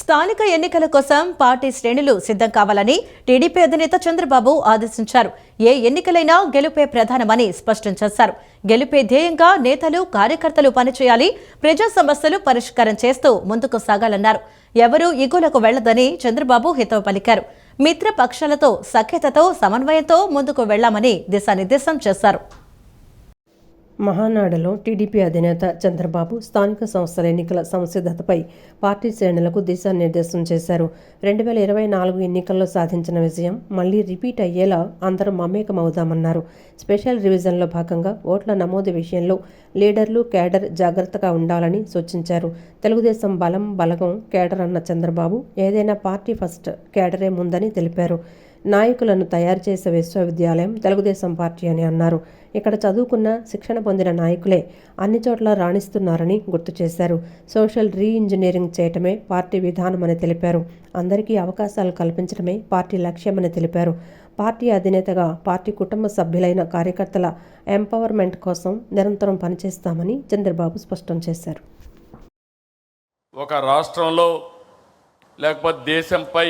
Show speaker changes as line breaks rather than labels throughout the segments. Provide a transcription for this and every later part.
స్థానిక ఎన్నికల కోసం పార్టీ శ్రేణులు సిద్ధం కావాలని టీడీపీ అధినేత చంద్రబాబు ఆదేశించారు. ఏ ఎన్నికలైనా గెలుపే ప్రధానమని స్పష్టం చేశారు. గెలుపే ధ్యేయంగా నేతలు కార్యకర్తలు పనిచేయాలి, ప్రజా సమస్యలు పరిష్కారం చేస్తూ ముందుకు సాగాలన్నారు. ఎవరూ ఇగులకు వెళ్లదని చంద్రబాబు హితవు పలికారు. మిత్ర పక్షాలతో సఖ్యతతో సమన్వయంతో ముందుకు వెళ్లామని దిశానిర్దేశం చేశారు.
మహానాడులో టీడీపీ అధినేత చంద్రబాబు స్థానిక సంస్థల ఎన్నికల సంసిద్ధతపై పార్టీ శ్రేణులకు దిశానిర్దేశం చేశారు. 2024 ఎన్నికల్లో సాధించిన విజయం మళ్లీ రిపీట్ అయ్యేలా అందరం మమేకమవుదామన్నారు. స్పెషల్ రివిజన్లో భాగంగా ఓట్ల నమోదు విషయంలో లీడర్లు, కేడర్ జాగ్రత్తగా ఉండాలని సూచించారు. తెలుగుదేశం బలగం కేడర్ అన్న చంద్రబాబు ఏదైనా పార్టీ ఫస్ట్, కేడరే ముందని తెలిపారు. నాయకులను తయారు చేసే విశ్వవిద్యాలయం తెలుగుదేశం పార్టీ అని అన్నారు. ఇక్కడ చదువుకున్న, శిక్షణ పొందిన నాయకులే అన్ని చోట్ల రాణిస్తున్నారని గుర్తు చేశారు. సోషల్ రీఇంజనీరింగ్ చేయటమే పార్టీ విధానమని తెలిపారు. అందరికీ అవకాశాలు కల్పించడమే పార్టీ లక్ష్యమని తెలిపారు. పార్టీ అధినేతగా పార్టీ కుటుంబ సభ్యులైన కార్యకర్తల ఎంపవర్మెంట్ కోసం నిరంతరం పనిచేస్తామని చంద్రబాబు స్పష్టం చేశారు.
ఒక రాష్ట్రంలో లేకపోతే దేశంపై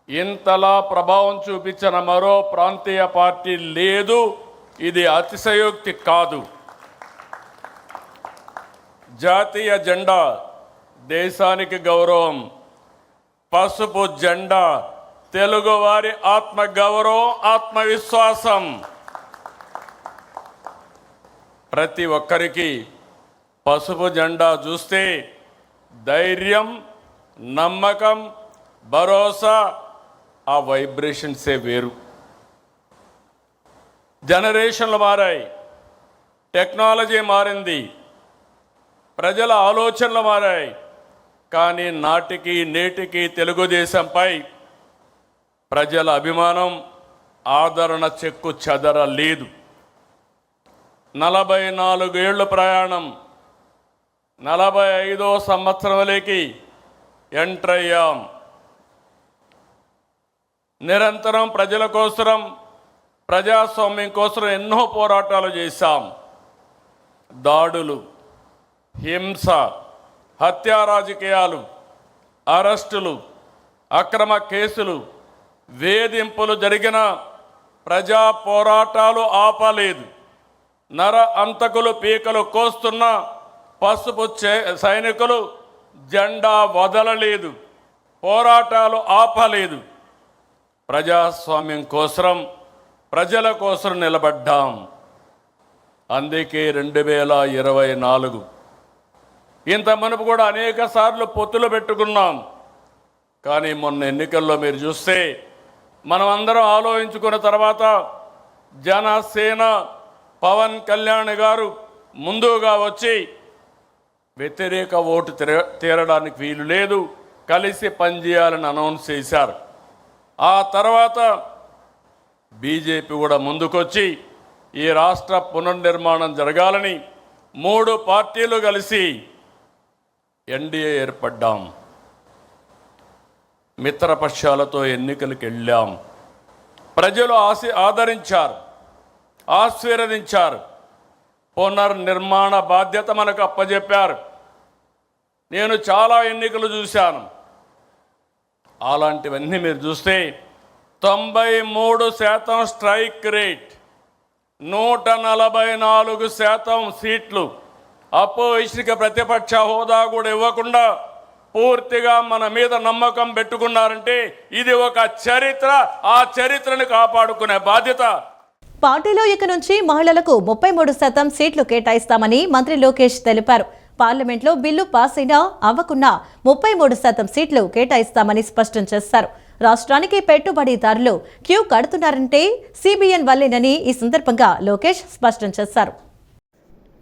ఇంతలా ప్రభావం చూపించిన మరో ప్రాంతీయ పార్టీ లేదు. ఇది అతిశయోక్తి కాదు. జాతీయ జెండా దేశానికి గౌరవం, పసుపు జెండా తెలుగువారి ఆత్మగౌరవం, ఆత్మవిశ్వాసం. ప్రతి ఒక్కరికి పసుపు జెండా చూస్తే ధైర్యం, నమ్మకం, భరోసా, ఆ వైబ్రేషన్సే వేరు. జనరేషన్లు మారాయి, టెక్నాలజీ మారింది, ప్రజల ఆలోచనలు మారాయి. కానీ నాటికి నేటికి తెలుగుదేశంపై ప్రజల అభిమానం, ఆదరణ చెక్కు చెదరలేదు. 44 ఏళ్ళు ప్రయాణం, 45వ సంవత్సరంలోకి ఎంటర్ అయ్యాం. నిరంతరం ప్రజల కోసం, ప్రజాస్వామ్యం కోసం ఎన్నో పోరాటాలు చేశాం. దాడులు, హింస, హత్యా రాజకీయాలు, అరెస్టులు, అక్రమ కేసులు, వేధింపులు జరిగిన ప్రజా పోరాటాలు ఆపలేదు. నర అంతకులు పీకలు కోస్తున్న పసుపు సైనికులు జెండా వదలలేదు, పోరాటాలు ఆపలేదు. ప్రజాస్వామ్యం కోసం, ప్రజల కోసం నిలబడ్డాం. అందుకే 2024 ఇంత మునుపు కూడా అనేక సార్లు పొత్తులు పెట్టుకున్నాం. కానీ మొన్న ఎన్నికల్లో మీరు చూస్తే మనం అందరం ఆలోచించుకున్న తర్వాత జనసేన పవన్ కళ్యాణ్ గారు ముందుగా వచ్చి వ్యతిరేక ఓటు తీరడానికి వీలు లేదు, కలిసి పనిచేయాలని అనౌన్స్ చేశారు. ఆ తర్వాత బీజేపీ కూడా ముందుకొచ్చి ఈ రాష్ట్ర పునర్నిర్మాణం జరగాలని 3 పార్టీలు కలిసి ఎన్డీఏ ఏర్పడ్డాం. మిత్రపక్షాలతో ఎన్నికలకు వెళ్ళాం. ప్రజలు ఆదరించారు, ఆశీర్వదించారు. పునర్నిర్మాణ బాధ్యత మనకు అప్పజెప్పారు. నేను చాలా ఎన్నికలు చూశాను. అలాంటివన్నీ మీరు చూస్తే 93% స్ట్రైక్ రేట్, 144% సీట్లు, అపోజిషన్కి ప్రతిపక్ష హోదా కూడా ఇవ్వకుండా పూర్తిగా మన మీద నమ్మకం పెట్టుకున్నారంటే ఇది ఒక చరిత్ర. ఆ చరిత్రను కాపాడుకునే బాధ్యత.
పార్టీలో ఇక నుంచి మహిళలకు 33% సీట్లు కేటాయిస్తామని మంత్రి లోకేష్ తెలిపారు. పార్లమెంట్లో బిల్లు పాస్ అయినా అవ్వకున్నా 33% సీట్లు కేటాయిస్తామని స్పష్టం చేశారు. రాష్ట్రానికి పెట్టుబడిదారులు క్యూ కడుతున్నారంటే సిబిఎన్ వల్లేనని ఈ సందర్భంగా లోకేష్ స్పష్టం చేశారు.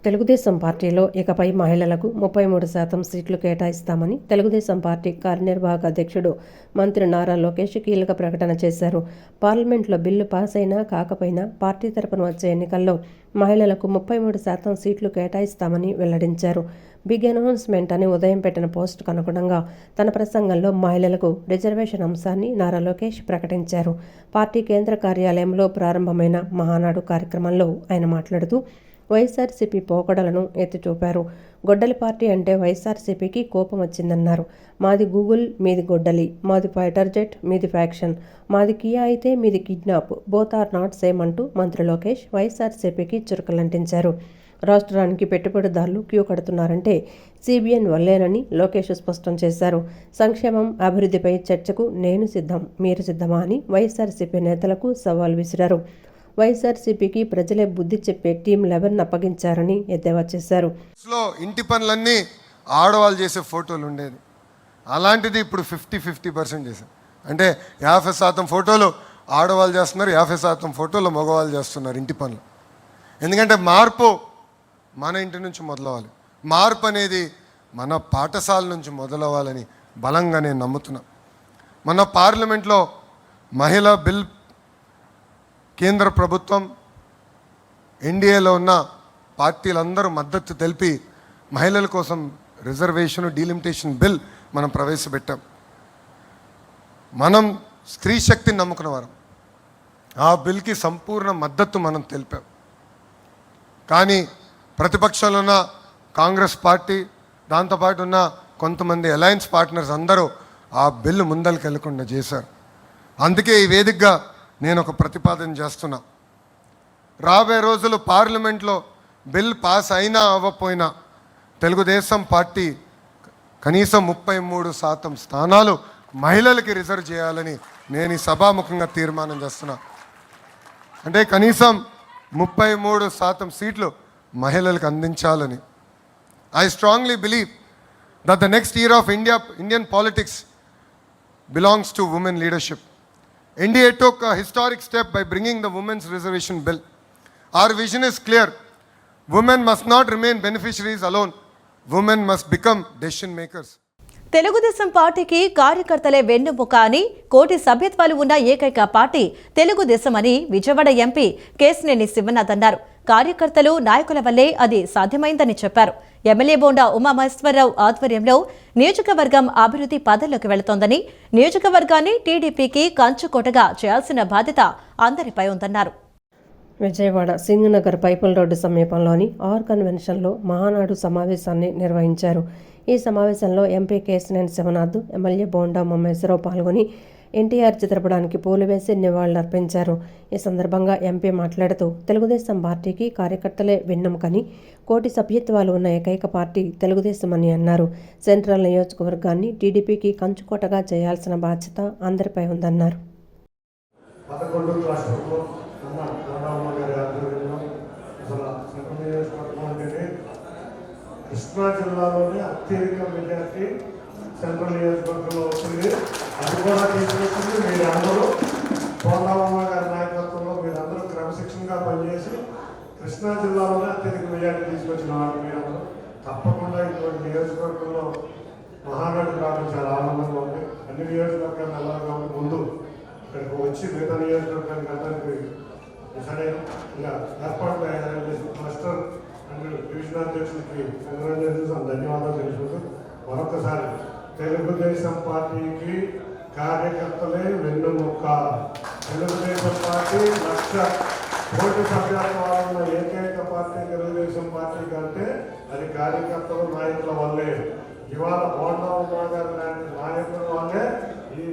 తెలుగుదేశం పార్టీలో ఇకపై మహిళలకు 33% సీట్లు కేటాయిస్తామని తెలుగుదేశం పార్టీ కార్యనిర్వాహక అధ్యక్షుడు మంత్రి నారా లోకేష్ కీలక ప్రకటన చేశారు. పార్లమెంట్లో బిల్లు పాస్ అయినా కాకపోయినా పార్టీ తరపున వచ్చే ఎన్నికల్లో మహిళలకు 33% సీట్లు కేటాయిస్తామని వెల్లడించారు. బిగ్ అనౌన్స్మెంట్ అని ఉదయం పెట్టిన పోస్టుకు అనుగుణంగా తన ప్రసంగంలో మహిళలకు రిజర్వేషన్ అంశాన్ని నారా లోకేష్ ప్రకటించారు. పార్టీ కేంద్ర కార్యాలయంలో ప్రారంభమైన మహానాడు కార్యక్రమంలో ఆయన మాట్లాడుతూ వైఎస్ఆర్సీపీ పోకడలను ఎత్తిచూపారు. గొడ్డలి పార్టీ అంటే వైఎస్ఆర్సీపీకి కోపం వచ్చిందన్నారు. మాది గూగుల్, మీది గొడ్డలి, మాది ఫైటర్ జెట్, మీది ఫ్యాక్షన్, మాది కియా అయితే మీది kidnap, both are not same అంటూ మంత్రి లోకేష్ వైఎస్ఆర్సీపీకి చురకలంటించారు. రాష్ట్రానికి పెట్టుబడిదారులు క్యూ కడుతున్నారంటే CBN వల్లేనని లోకేష్ స్పష్టం చేశారు. సంక్షేమం, అభివృద్ధిపై చర్చకు నేను సిద్ధం, మీరు సిద్ధమా అని వైఎస్ఆర్సీపీ నేతలకు సవాల్ విసిరారు. వైఎస్ఆర్సీపీకి ప్రజలే బుద్ధి చెప్పే టీం 11 అప్పగించారని ఎద్దేవా చేశారు.
ఇంటి పనులన్నీ ఆడవాళ్ళు చేసే ఫోటోలు ఉండేది, అలాంటిది ఇప్పుడు 50% చేశారు. అంటే 50% ఫోటోలు ఆడవాళ్ళు చేస్తున్నారు, 50% ఫోటోలు మగవాళ్ళు చేస్తున్నారు ఇంటి పనులు. ఎందుకంటే మార్పు మన ఇంటి నుంచి మొదలవ్వాలి. మార్పు అనేది మన పాఠశాల నుంచి మొదలవ్వాలని బలంగా నేను నమ్ముతున్నా. మన పార్లమెంట్లో మహిళా బిల్ కేంద్ర ప్రభుత్వం, ఎన్డీఏలో ఉన్న పార్టీలందరూ మద్దతు తెలిపి మహిళల కోసం రిజర్వేషన్ డీలిమిటేషన్ బిల్ మనం ప్రవేశపెట్టాం. మనం స్త్రీ శక్తిని నమ్ముకున్నవారం. ఆ బిల్కి సంపూర్ణ మద్దతు మనం తెలిపాం. కానీ ప్రతిపక్షంలో ఉన్న కాంగ్రెస్ పార్టీ, దాంతోపాటు ఉన్న కొంతమంది అలయన్స్ పార్ట్నర్స్ అందరూ ఆ బిల్లు ముందరికి వెళ్ళకుండా చేశారు. అందుకే ఈ వేదికగా నేను ఒక ప్రతిపాదన చేస్తున్నా. రాబోయే రోజులు పార్లమెంట్లో బిల్ పాస్ అయినా అవ్వకపోయినా తెలుగుదేశం పార్టీ కనీసం 33% స్థానాలు మహిళలకి రిజర్వ్ చేయాలని నేను ఈ సభాముఖంగా తీర్మానం చేస్తున్నా. అంటే కనీసం 33% సీట్లు మహిళలకు అందించాలని. I strongly believe that the next era of Indian politics belongs to women leadership. India took a historic step by bringing the Women's Reservation Bill. Our vision is clear. Women must not remain beneficiaries alone. Women must become decision makers.
Telugu Desam పార్టీకి కార్యకర్తలే వెన్నుముక అని, కోటి సభ్యత్వాలు ఉన్న ఏకైక party Telugu Desam అని Vijayawada MP Kesineni Sivanath అన్నారు. కార్యకర్తలు, నాయకుల వల్లే అది సాధ్యమైందని చెప్పారు. ఎమ్మెల్యే బోండా ఉమామహేశ్వరరావు ఆధ్వర్యంలో నియోజకవర్గం అభివృద్ధి పదంలోకి వెళుతోందని, నియోజకవర్గాన్ని టీడీపీకి కంచుకోటగా చేయాల్సిన బాధ్యత అందరిపై ఉందన్నారు.
విజయవాడ సింగనగర్ పైపుల్ రోడ్డు సమీపంలోని ఆర్ కన్వెన్షన్లో మహానాడు సమావేశాన్ని నిర్వహించారు. ఈ సమావేశంలో ఎంపీ కేశినేని శివనాథ్, ఎమ్మెల్యే బోండా ఉమామహేశ్వరరావు పాల్గొని ఎన్టీఆర్ చిత్రపటానికి పూలు వేసి నివాళులర్పించారు. ఈ సందర్భంగా ఎంపీ మాట్లాడుతూ తెలుగుదేశం పార్టీకి కార్యకర్తలే వెన్నెముకని, కోటి సభ్యత్వాలు ఉన్న ఏకైక పార్టీ తెలుగుదేశం అని అన్నారు. సెంట్రల్ నియోజకవర్గాన్ని టీడీపీకి కంచుకోటగా చేయాల్సిన బాధ్యత అందరిపై ఉందన్నారు.
కృష్ణా జిల్లాలోనే అత్యధిక మెజార్టీ సెంట్రల్ నియోజకవర్గంలో వచ్చింది. అది కూడా తీసుకొచ్చింది మీరందరూ. కోండాలమ్మ గారి నాయకత్వంలో మీరందరూ క్రమశిక్షణగా పనిచేసి కృష్ణా జిల్లాలోనే అత్యధిక మెజార్టీ తీసుకొచ్చిన వాళ్ళు మీరందరూ. తప్పకుండా ఇటువంటి నియోజకవర్గంలో మహానాడు రావడం చాలా ఆనందంగా ఉంది. అన్ని నియోజకవర్గాలు వెళ్ళాలి కాబట్టి ముందు ఇక్కడికి వచ్చి మిగతా నియోజకవర్గానికి అందరికీ సరే ఇలా ఏర్పాట్లు మాస్టర్ అండ్ డివిజన్ అధ్యక్షులకి కంగ్రాచులేషన్స్, ధన్యవాదాలు తెలుసుకుంటూ మరొకసారి తెలుగుదేశం పార్టీకి కార్యకర్తలే వెన్నుముక్క. తెలుగుదేశం పార్టీ 1,00,000 కోటి సభ్యత్వాలు ఉన్న ఏకైక పార్టీ తెలుగుదేశం పార్టీ కంటే అది కార్యకర్తలు, నాయకుల వల్లే. ఇవాళ బోండా ఉమా గారు లాంటి నాయకుల వల్లే ఈ.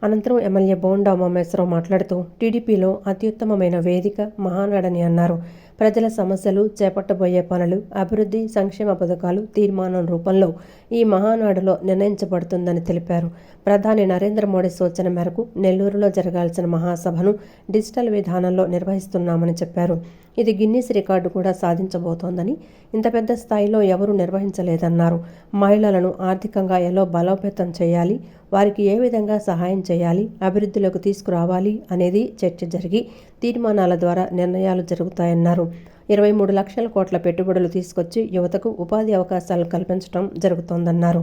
అనంతరం ఎమ్మెల్యే బోండా ఉమామహేశ్వరరావు మాట్లాడుతూ టీడీపీలో అత్యుత్తమమైన వేదిక మహానాడని అన్నారు. ప్రజల సమస్యలు, చేపట్టబోయే పనులు, అభివృద్ధి, సంక్షేమ పథకాలు తీర్మానం రూపంలో ఈ మహానాడులో నిర్ణయించబడుతుందని తెలిపారు. ప్రధాని నరేంద్ర మోడీ సూచన మేరకు నెల్లూరులో జరగాల్సిన మహాసభను డిజిటల్ విధానంలో నిర్వహిస్తున్నామని చెప్పారు. ఇది గిన్నిస్ రికార్డు కూడా సాధించబోతోందని, ఇంత పెద్ద స్థాయిలో ఎవరూ నిర్వహించలేదన్నారు. మహిళలను ఆర్థికంగా ఎలా బలోపేతం చేయాలి, వారికి ఏ విధంగా సహాయం చేయాలి, అభివృద్ధిలోకి తీసుకురావాలి అనేది చర్చ జరిగి తీర్మానాల ద్వారా నిర్ణయాలు జరుగుతాయన్నారు. 23 లక్షల కోట్ల పెట్టుబడులు తీసుకొచ్చి యువతకు ఉపాధి అవకాశాలు కల్పించడం జరుగుతోందన్నారు.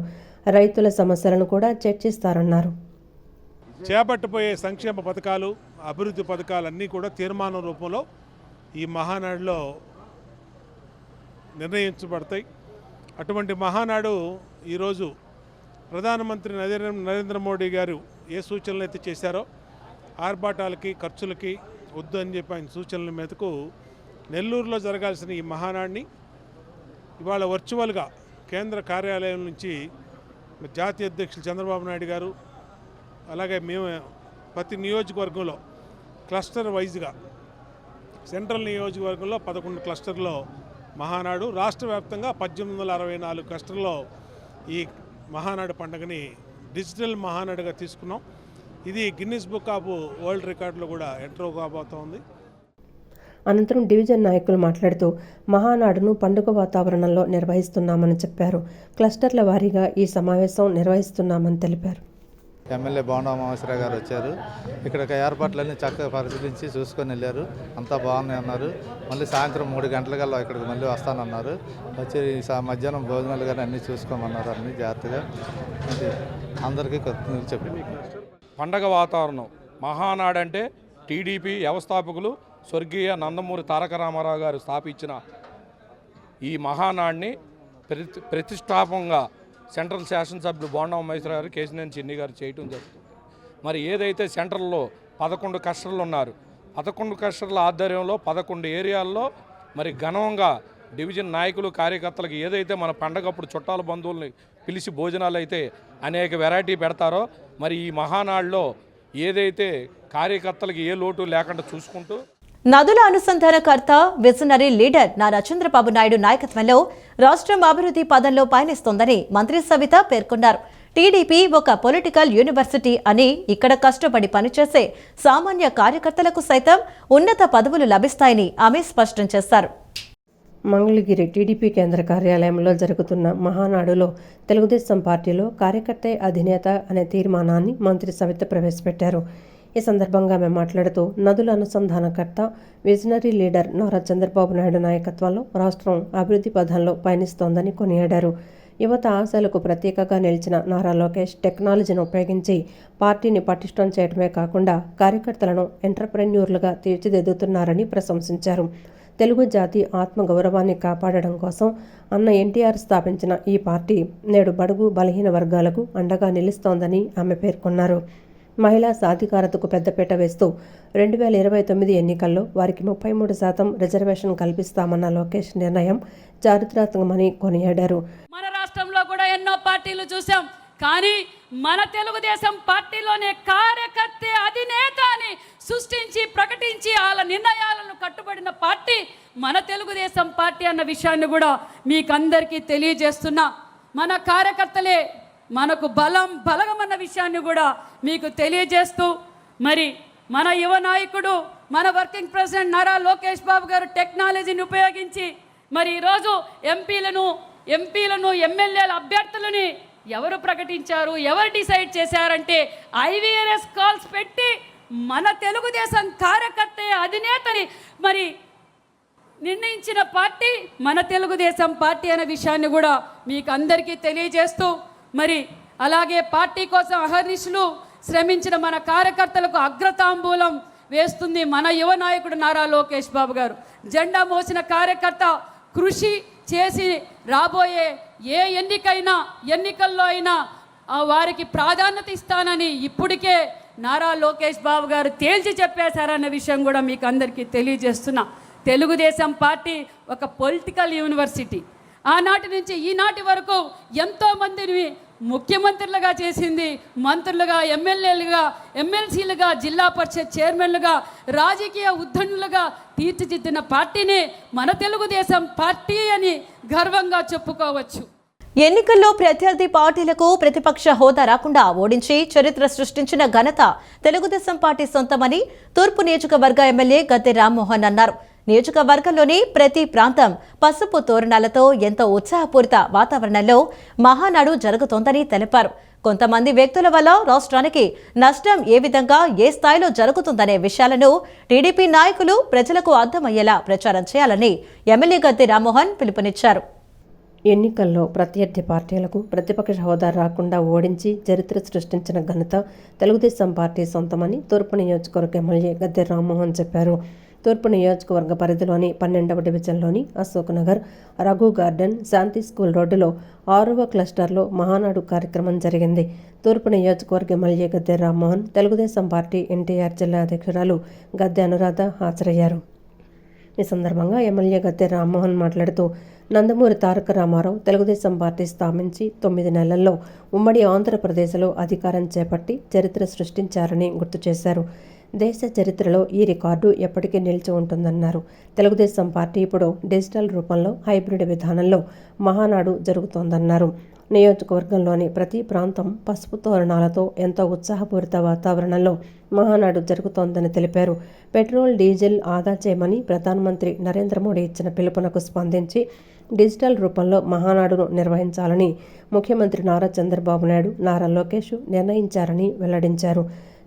రైతుల సమస్యలను కూడా చర్చిస్తారన్నారు.
చేపట్టబోయే సంక్షేమ పథకాలు, అభివృద్ధి పథకాలన్నీ కూడా తీర్మానం రూపంలో ఈ మహానాడులో నిర్ణయించబడతాయి. అటువంటి మహానాడు ఈరోజు ప్రధానమంత్రి నరేంద్ర మోడీ గారు ఏ సూచనలు అయితే చేశారో ఆర్భాటాలకి, ఖర్చులకి వద్దు అని చెప్పి ఆయన సూచనల మీదకు నెల్లూరులో జరగాల్సిన ఈ మహానాడిని ఇవాళ వర్చువల్గా కేంద్ర కార్యాలయం నుంచి జాతీయ అధ్యక్షులు చంద్రబాబు నాయుడు గారు, అలాగే మేము ప్రతి నియోజకవర్గంలో క్లస్టర్ వైజ్గా సెంట్రల్ నియోజకవర్గంలో 11 క్లస్టర్లో మహానాడు, రాష్ట్ర వ్యాప్తంగా 1864 క్లస్టర్లో ఈ మహానాడు పండుగని డిజిటల్ మహానాడుగా తీసుకున్నాం. ఇది గిన్నిస్ బుక్ ఆఫ్ వరల్డ్ రికార్డులో కూడా ఎంటర్ కాబోతోంది.
అనంతరం డివిజన్ నాయకులు మాట్లాడుతూ మహానాడును పండుగ వాతావరణంలో నిర్వహిస్తున్నామని చెప్పారు. క్లస్టర్ల వారీగా ఈ సమావేశం నిర్వహిస్తున్నామని తెలిపారు.
ఎమ్మెల్యే బోండా ఉమామేశ్వరరావు గారు వచ్చారు. ఇక్కడ ఏర్పాట్లన్నీ చక్కగా పరిశీలించి చూసుకొని వెళ్ళారు. అంతా బాగున్నాయి అన్నారు. మళ్ళీ సాయంత్రం 3 గంటలకల్లా ఇక్కడికి మళ్ళీ వస్తానన్నారు. వచ్చి మధ్యాహ్నం భోజనాలు కానీ అన్నీ చూసుకోమన్నారు. అన్నీ జాగ్రత్తగా అందరికీ చెప్పి
పండగ వాతావరణం మహానాడు అంటే టీడీపీ వ్యవస్థాపకులు స్వర్గీయ నందమూరి తారక రామారావు గారు స్థాపించిన ఈ మహానాడిని ప్రతిష్టాపంగా సెంట్రల్ శాసనసభ్యులు బోండా ఉమామేశ్వర గారు, కేశినేని చిన్ని గారు చేయటం జరుగుతుంది. మరి ఏదైతే సెంట్రల్లో 11 క్లస్టర్లు ఉన్నారు, 11 క్లస్టర్ల ఆధ్వర్యంలో 11 ఏరియాల్లో మరి ఘనంగా డివిజన్ నాయకులు కార్యకర్తలకు ఏదైతే మన పండగప్పుడు చుట్టాల బంధువుల్ని పిలిచి భోజనాలు అయితే అనేక వెరైటీ పెడతారో మరి ఈ మహానాడులో ఏదైతే కార్యకర్తలకు ఏ లోటు లేకుండా చూసుకుంటూ
నదుల అనుసంధానకర్త విజనరీ లీడర్ నారా చంద్రబాబు నాయుడు నాయకత్వంలో రాష్ట్రం అభివృద్ధి పదంలో పయనిస్తోందని మంత్రి సవిత పేర్కొన్నారు. టీడీపీ ఒక పొలిటికల్ యూనివర్సిటీ అని ఇక్కడ కష్టపడి పనిచేసే సామాన్య కార్యకర్తలకు సైతం ఉన్నత పదవులు లభిస్తాయని ఆమె స్పష్టం చేశారు.
మంగళగిరి టీడీపీ కేంద్ర కార్యాలయంలో జరుగుతున్న మహానాడులో తెలుగుదేశం పార్టీలో కార్యకర్తే అధినేత అనే తీర్మానాన్ని మంత్రి సవిత ప్రవేశపెట్టారు. ఈ సందర్భంగా ఆమె మాట్లాడుతూ నదుల అనుసంధానకర్త విజనరీ లీడర్ నారా చంద్రబాబు నాయుడు నాయకత్వంలో రాష్ట్రం అభివృద్ధి పథంలో పయనిస్తోందని కొనియాడారు. యువత ఆశలకు ప్రతీకగా నిలిచిన నారా లోకేష్ టెక్నాలజీని ఉపయోగించి పార్టీని పటిష్టం చేయడమే కాకుండా కార్యకర్తలను ఎంటర్ప్రెన్యూర్లుగా తీర్చిదిద్దుతున్నారని ప్రశంసించారు. తెలుగు జాతి ఆత్మగౌరవాన్ని కాపాడడం కోసం అన్న ఎన్టీఆర్ స్థాపించిన ఈ పార్టీ నేడు బడుగు బలహీన వర్గాలకు అండగా నిలుస్తోందని ఆమె పేర్కొన్నారు. మహిళా సాధికారతకు పెద్దపీట వేస్తూ 2029 ఎన్నికల్లో వారికి 33% రిజర్వేషన్ కల్పిస్తామన్న లోకేష్ నిర్ణయం చారిత్రాత్మకమని కొనియాడారు.
మన రాష్ట్రంలో కూడా ఎన్నో పార్టీలు చూసాం, కానీ మన తెలుగుదేశం పార్టీలోనే కార్యకర్తే అధినేత అని సృష్టించి ప్రకటించి వాళ్ళ నిర్ణయాలను కట్టుబడిన పార్టీ మన తెలుగుదేశం పార్టీ అన్న విషయాన్ని కూడా మీకందరికీ తెలియజేస్తున్నా. మన కార్యకర్తలే మనకు బలగమన్న విషయాన్ని కూడా మీకు తెలియజేస్తూ మరి మన యువ నాయకుడు మన వర్కింగ్ ప్రెసిడెంట్ నారా లోకేష్ బాబు గారు టెక్నాలజీని ఉపయోగించి మరి ఈరోజు ఎంపీలను ఎమ్మెల్యేల అభ్యర్థులని ఎవరు ప్రకటించారు, ఎవరు డిసైడ్ చేశారంటే IVRS కాల్స్ పెట్టి మన తెలుగుదేశం కార్యకర్తే అధినేతని మరి నిర్ణయించిన పార్టీ మన తెలుగుదేశం పార్టీ అనే విషయాన్ని కూడా మీకు అందరికీ తెలియజేస్తూ మరి అలాగే పార్టీ కోసం అహర్నిశలు శ్రమించిన మన కార్యకర్తలకు అగ్రతాంబూలం వేస్తుంది మన యువ నాయకుడు నారా లోకేష్ బాబు గారు. జెండా మోసిన కార్యకర్త కృషి చేసి రాబోయే ఏ ఎన్నికల్లో అయినా వారికి ప్రాధాన్యత ఇస్తానని ఇప్పటికే నారా లోకేష్ బాబు గారు తేల్చి చెప్పేశారన్న విషయం కూడా మీకు అందరికీ తెలియజేస్తున్నా. తెలుగుదేశం పార్టీ ఒక పొలిటికల్ యూనివర్సిటీ. ఆనాటి నుంచి ఈనాటి వరకు ఎంతోమందిని ముఖ్యమంత్రులుగా చేసింది, మంత్రులుగా, ఎమ్మెల్యేలుగా, ఎమ్మెల్సీలుగా, జిల్లా పరిషత్ చైర్మన్లుగా, రాజకీయ ఉద్దండులుగా తీర్చిదిద్దిన పార్టీని మన తెలుగుదేశం పార్టీ అని గర్వంగా చెప్పుకోవచ్చు.
ఎన్నికల్లో ప్రత్యర్థి పార్టీలకు ప్రతిపక్ష హోదా రాకుండా ఓడించి చరిత్ర సృష్టించిన ఘనత తెలుగుదేశం పార్టీ సొంతమని తూర్పు నియోజకవర్గ ఎమ్మెల్యే గద్దె రామ్మోహన్ అన్నారు. నియోజకవర్గంలోని ప్రతి ప్రాంతం పసుపు తోరణాలతో ఎంతో ఉత్సాహపూరిత వాతావరణంలో మహానాడు జరుగుతోందని తెలిపారు. కొంతమంది వ్యక్తుల వల్ల రాష్ట్రానికి నష్టం ఏ విధంగా ఏ స్థాయిలో జరుగుతుందనే విషయాలను టీడీపీ నాయకులు ప్రజలకు అర్థమయ్యేలా ప్రచారం చేయాలని ఎమ్మెల్యే గద్దె రామ్మోహన్ పిలుపునిచ్చారు.
ఎన్నికల్లో ప్రత్యర్థి పార్టీలకు ప్రతిపక్ష హోదా రాకుండా ఓడించి చరిత్ర సృష్టించిన ఘనత తెలుగుదేశం పార్టీ సొంతమని తూర్పు నియోజకవర్గ ఎమ్మెల్యే గద్దె రామ్మోహన్ చెప్పారు. తూర్పు నియోజకవర్గ పరిధిలోని 12వ డివిజన్లోని అశోక్ నగర్, రఘు గార్డెన్, శాంతి స్కూల్ రోడ్డులో 6వ క్లస్టర్లో మహానాడు కార్యక్రమం జరిగింది. తూర్పు నియోజకవర్గ ఎమ్మెల్యే గద్దె రామ్మోహన్, తెలుగుదేశం పార్టీ ఎన్టీఆర్ జిల్లా అధ్యక్షురాలు గద్దె అనురాధ హాజరయ్యారు. ఈ సందర్భంగా ఎమ్మెల్యే గద్దె రామ్మోహన్ మాట్లాడుతూ నందమూరి తారక రామారావు తెలుగుదేశం పార్టీ స్థాపించి 9 నెలల్లో ఉమ్మడి ఆంధ్రప్రదేశ్లో అధికారం చేపట్టి చరిత్ర సృష్టించారని గుర్తు చేశారు. దేశ చరిత్రలో ఈ రికార్డు ఎప్పటికీ నిలిచి ఉంటుందన్నారు. తెలుగుదేశం పార్టీ ఇప్పుడు డిజిటల్ రూపంలో హైబ్రిడ్ విధానంలో మహానాడు జరుగుతోందన్నారు. నియోజకవర్గంలోని ప్రతి ప్రాంతం పసుపు తోరణాలతో ఎంతో ఉత్సాహపూరిత వాతావరణంలో మహానాడు జరుగుతోందని తెలిపారు. పెట్రోల్, డీజిల్ ఆదా చేయమని ప్రధానమంత్రి నరేంద్ర మోడీ ఇచ్చిన పిలుపునకు స్పందించి డిజిటల్ రూపంలో మహానాడును నిర్వహించాలని ముఖ్యమంత్రి నారా చంద్రబాబు నాయుడు, నారా లోకేష్ నిర్ణయించారని వెల్లడించారు.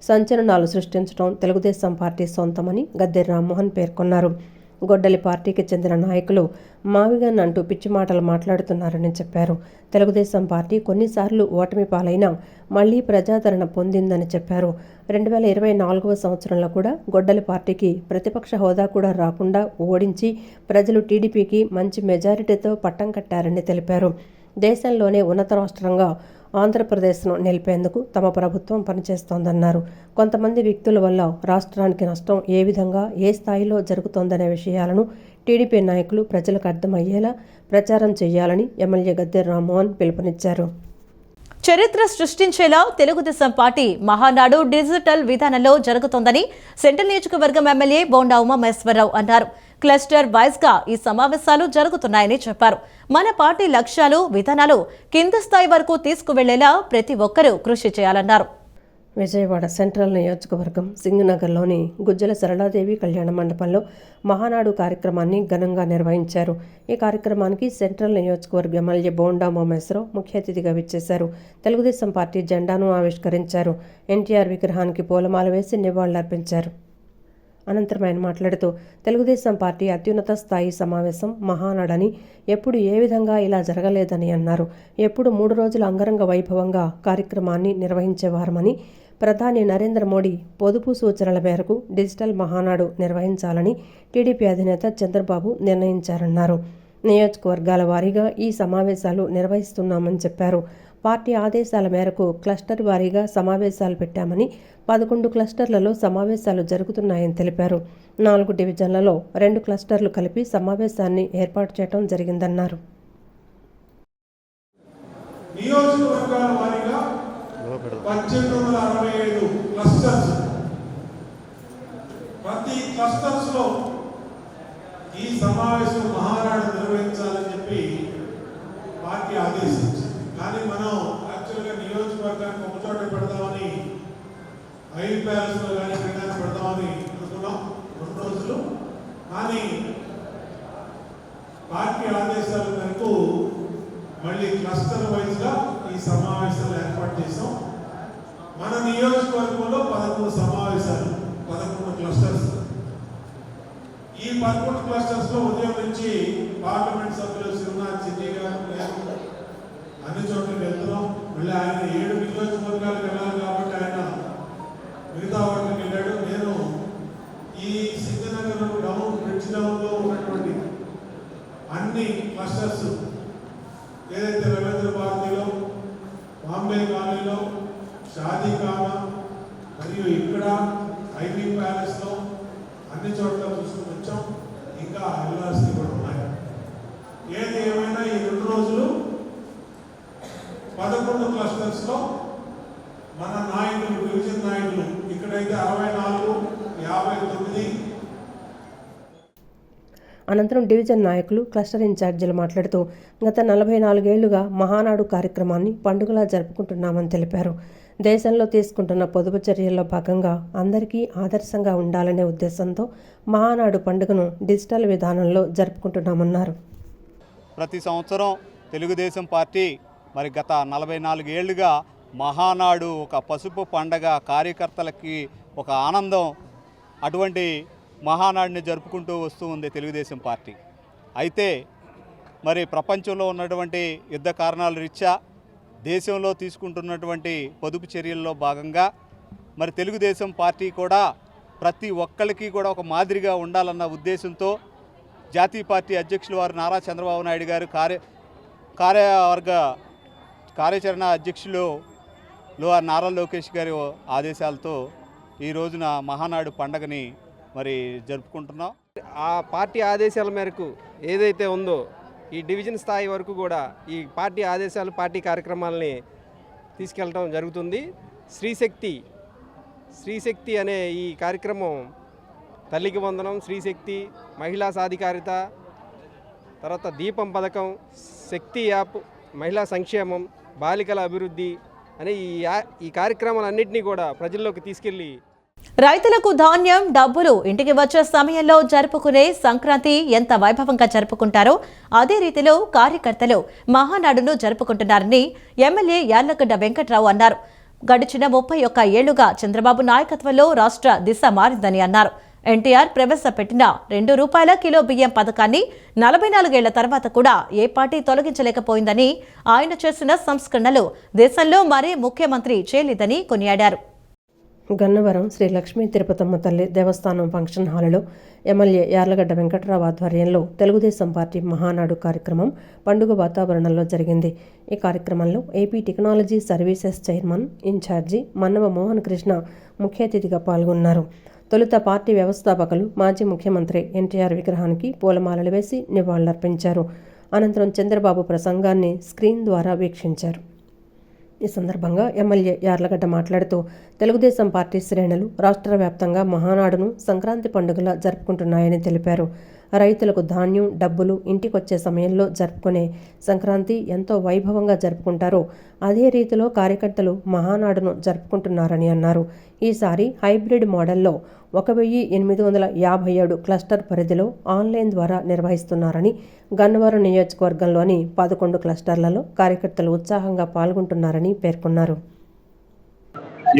సంచలనాలు సృష్టించడం తెలుగుదేశం పార్టీ సొంతమని గద్దె రామ్మోహన్ పేర్కొన్నారు. గొడ్డలి పార్టీకి చెందిన నాయకులు మావిగన్ అంటూ పిచ్చి మాటలు మాట్లాడుతున్నారని చెప్పారు. తెలుగుదేశం పార్టీ కొన్నిసార్లు ఓటమి పాలైనా మళ్లీ ప్రజాదరణ పొందిందని చెప్పారు. 2024వ సంవత్సరంలో కూడా గొడ్డలి పార్టీకి ప్రతిపక్ష హోదా కూడా రాకుండా ఓడించి ప్రజలు టీడీపీకి మంచి మెజారిటీతో పట్టం కట్టారని తెలిపారు. దేశంలోనే ఉన్నత రాష్ట్రంగా ఆంధ్రప్రదేశ్ను నిలిపేందుకు తమ ప్రభుత్వం పనిచేస్తోందన్నారు. కొంతమంది వ్యక్తుల వల్ల రాష్ట్రానికి నష్టం ఏ విధంగా, ఏ స్థాయిలో జరుగుతోందనే విషయాలను టీడీపీ నాయకులు ప్రజలకు అర్థమయ్యేలా ప్రచారం చేయాలని ఎమ్మెల్యే గద్దె రామ్మోహన్ పిలుపునిచ్చారు.
చరిత్ర సృష్టించేలా తెలుగుదేశం పార్టీ మహానాడు డిజిటల్ విధానంలో జరుగుతోందని సెంట్రల్ నియోజకవర్గం ఎమ్మెల్యే బోండా ఉమామహేశ్వరరావు అన్నారు. క్లస్టర్ వైజ్ గా ఈ సమావేశాలు జరుగుతున్నాయని చెప్పారు. మన పార్టీ లక్ష్యాలు, విధానాలు కింద స్థాయి వరకు తీసుకువెళ్లేలా ప్రతి ఒక్కరూ కృషి చేయాలన్నారు.
విజయవాడ సెంట్రల్ నియోజకవర్గం సింగనగర్లోని గుజ్జల సరళాదేవి కళ్యాణ మండపంలో మహానాడు కార్యక్రమాన్ని ఘనంగా నిర్వహించారు. ఈ కార్యక్రమానికి సెంట్రల్ నియోజకవర్గ ఎమ్మెల్యే బోండా ఉమామహేశ్వరరావు ముఖ్య అతిథిగా విచ్చేశారు. తెలుగుదేశం పార్టీ జెండాను ఆవిష్కరించారు. ఎన్టీఆర్ విగ్రహానికి పూలమాల వేసి నివాళులర్పించారు. అనంతరం ఆయన మాట్లాడుతూ తెలుగుదేశం పార్టీ అత్యున్నత స్థాయి సమావేశం మహానాడని, ఎప్పుడు ఏ విధంగా ఇలా జరగలేదని అన్నారు. ఎప్పుడు 3 రోజుల అంగరంగ వైభవంగా కార్యక్రమాన్ని నిర్వహించేవారమని, ప్రధాని నరేంద్ర మోడీ పొదుపు సూచనల మేరకు డిజిటల్ మహానాడు నిర్వహించాలని టీడీపీ అధినేత చంద్రబాబు నిర్ణయించారన్నారు. నియోజకవర్గాల వారీగా ఈ సమావేశాలు నిర్వహిస్తున్నామని చెప్పారు. పార్టీ ఆదేశాల మేరకు క్లస్టర్ వారీగా సమావేశాలు పెట్టామని, 11 క్లస్టర్లలో సమావేశాలు జరుగుతున్నాయని తెలిపారు. 4 డివిజన్లలో 2 క్లస్టర్లు కలిపి సమావేశాన్ని ఏర్పాటు చేయడం జరిగిందన్నారు.
నియోజకవర్గాల వారీగా 1865 క్లస్టర్స్, ప్రతి క్లస్టర్స్ లో ఈ సమావేశం మహానాడు నిర్వహించాలని చెప్పి పార్టీ ఆదేశించింది. కానీ మనం యాక్చువల్గా నియోజకవర్గానికి ఒక చోట పెడదామని, ఐల్ ప్యాలెస్ లో కానీ ఎక్కడైనా పెడదామని అనుకున్నాం 2 రోజులు. కానీ పార్టీ ఆదేశాల మేరకు మళ్ళీ క్లస్టర్ వైజ్ గా ఈ సమావేశాలు ఏర్పాటు చేసాం. మన నియోజకవర్గంలో 11 సమావేశాలు, 11 క్లస్టర్స్. ఈ 11 క్లస్టర్స్ లో ఉదయం నుంచి పార్లమెంట్ సభ్యులు శ్రీనాథ్ చిన్ని గారు అన్ని చోట్లకి వెళ్తున్నాం. మళ్ళీ ఆయన 7 నియోజకవర్గాలకు వెళ్ళాలి కాబట్టి ఆయన మిగతా వాటికి వెళ్ళాడు. నేను ఈ సింగనగర్ డౌన్, బ్రిడ్జ్ డౌన్ లో ఉన్నటువంటి అన్ని క్లస్టర్స్, ఏదైతే రవీంద్ర భారతిలో, బాంబే కాలనీలో, షాదీఖానా మరియు ఇక్కడ ఐబీ ప్యాలెస్ లో అన్ని చోట్ల చూసుకుని వచ్చాం. ఇంకా వెళ్ళాల్సినవి కూడా ఉన్నాయి. ఏది ఏమైనా ఈ 2 రోజులు 11 క్లస్టర్స్ లో మన నాయకులు, డివిజన్ నాయకులు, ఇక్కడైతే 64, 59.
అనంతరం డివిజన్ నాయకులు, క్లస్టర్ ఇన్ఛార్జీలు మాట్లాడుతూ గత 44 ఏళ్లుగా మహానాడు కార్యక్రమాన్ని పండుగలా జరుపుకుంటున్నామని తెలిపారు. దేశంలో తీసుకుంటున్న పొదుపు చర్యల్లో భాగంగా అందరికీ ఆదర్శంగా ఉండాలనే ఉద్దేశంతో మహానాడు పండుగను డిజిటల్ విధానంలో జరుపుకుంటున్నామన్నారు.
ప్రతి సంవత్సరం తెలుగుదేశం పార్టీ మరి గత 44 ఏళ్లుగా మహానాడు ఒక పసుపు పండగ, కార్యకర్తలకి ఒక ఆనందం, అటువంటి మహానాడిని జరుపుకుంటూ వస్తూ ఉంది తెలుగుదేశం పార్టీ. అయితే మరి ప్రపంచంలో ఉన్నటువంటి యుద్ధ కారణాల రీత్యా దేశంలో తీసుకుంటున్నటువంటి పొదుపు చర్యల్లో భాగంగా మరి తెలుగుదేశం పార్టీ కూడా ప్రతి ఒక్కరికి కూడా ఒక మాదిరిగా ఉండాలన్న ఉద్దేశంతో జాతీయ పార్టీ అధ్యక్షులు వారు నారా చంద్రబాబు నాయుడు గారు కార్యాచరణ అధ్యక్షులు నారా లోకేష్ గారి ఆదేశాలతో ఈ రోజున మహానాడు పండగని మరి జరుపుకుంటున్నాం.
ఆ పార్టీ ఆదేశాల మేరకు ఏదైతే ఉందో ఈ డివిజన్ స్థాయి వరకు కూడా ఈ పార్టీ ఆదేశాలు, పార్టీ కార్యక్రమాలని తీసుకెళ్ళడం జరుగుతుంది. శ్రీశక్తి అనే ఈ కార్యక్రమం తల్లికి వందనం, శ్రీశక్తి, మహిళా సాధికారిత, తర్వాత దీపం పథకం, శక్తి యాప్, మహిళా సంక్షేమం, బాలికల అభివృద్ధి అనే ఈ కార్యక్రమాలన్నింటినీ కూడా ప్రజల్లోకి తీసుకెళ్ళి
రైతులకు ధాన్యం, డబ్బులు ఇంటికి వచ్చే సమయంలో జరుపుకునే సంక్రాంతి ఎంత వైభవంగా జరుపుకుంటారో అదే రీతిలో కార్యకర్తలు మహానాడును జరుపుకుంటున్నారని ఎమ్మెల్యే యార్లగడ్డ వెంకట్రావు అన్నారు. గడిచిన 31 ఏళ్లుగా చంద్రబాబు నాయకత్వంలో రాష్ట్ర దిశ మారిందని అన్నారు. ఎన్టీఆర్ ప్రవేశపెట్టిన ₹2 కిలో బియ్యం పథకాన్ని 44 ఏళ్ల తర్వాత కూడా ఏ పార్టీ తొలగించలేకపోయిందని, ఆయన చేసిన సంస్కరణలు దేశంలో మరే ముఖ్యమంత్రి చేయలేదని కొనియాడారు.
గన్నవరం శ్రీ లక్ష్మీ తిరుపతమ్మ తల్లి దేవస్థానం ఫంక్షన్ హాలులో ఎమ్మెల్యే యార్లగడ్డ వెంకట్రావు ఆధ్వర్యంలో తెలుగుదేశం పార్టీ మహానాడు కార్యక్రమం పండుగ వాతావరణంలో జరిగింది. ఈ కార్యక్రమంలో AP technology services chairman in-charge Mannava Mohan Krishna ముఖ్య అతిథిగా పాల్గొన్నారు. తొలుత పార్టీ వ్యవస్థాపకులు మాజీ ముఖ్యమంత్రి ఎన్టీఆర్ విగ్రహానికి పూలమాలలు వేసి నివాళులర్పించారు. అనంతరం చంద్రబాబు ప్రసంగాన్ని స్క్రీన్ ద్వారా వీక్షించారు. ఈ సందర్భంగా ఎమ్మెల్యే యార్లగడ్డ మాట్లాడుతూ తెలుగుదేశం పార్టీ శ్రేణులు రాష్ట్ర వ్యాప్తంగా మహానాడును సంక్రాంతి పండుగలా జరుపుకుంటున్నాయని తెలిపారు. రైతులకు ధాన్యం, డబ్బులు ఇంటికొచ్చే సమయంలో జరుపుకునే సంక్రాంతి ఎంతో వైభవంగా జరుపుకుంటారో అదే రీతిలో కార్యకర్తలు మహానాడును జరుపుకుంటున్నారని అన్నారు. ఈసారి హైబ్రిడ్ మోడల్లో 1857 క్లస్టర్ పరిధిలో ఆన్లైన్ ద్వారా నిర్వహిస్తున్నారని, గన్నవరం నియోజకవర్గంలోని 11 క్లస్టర్లలో కార్యకర్తలు ఉత్సాహంగా పాల్గొంటున్నారని పేర్కొన్నారు.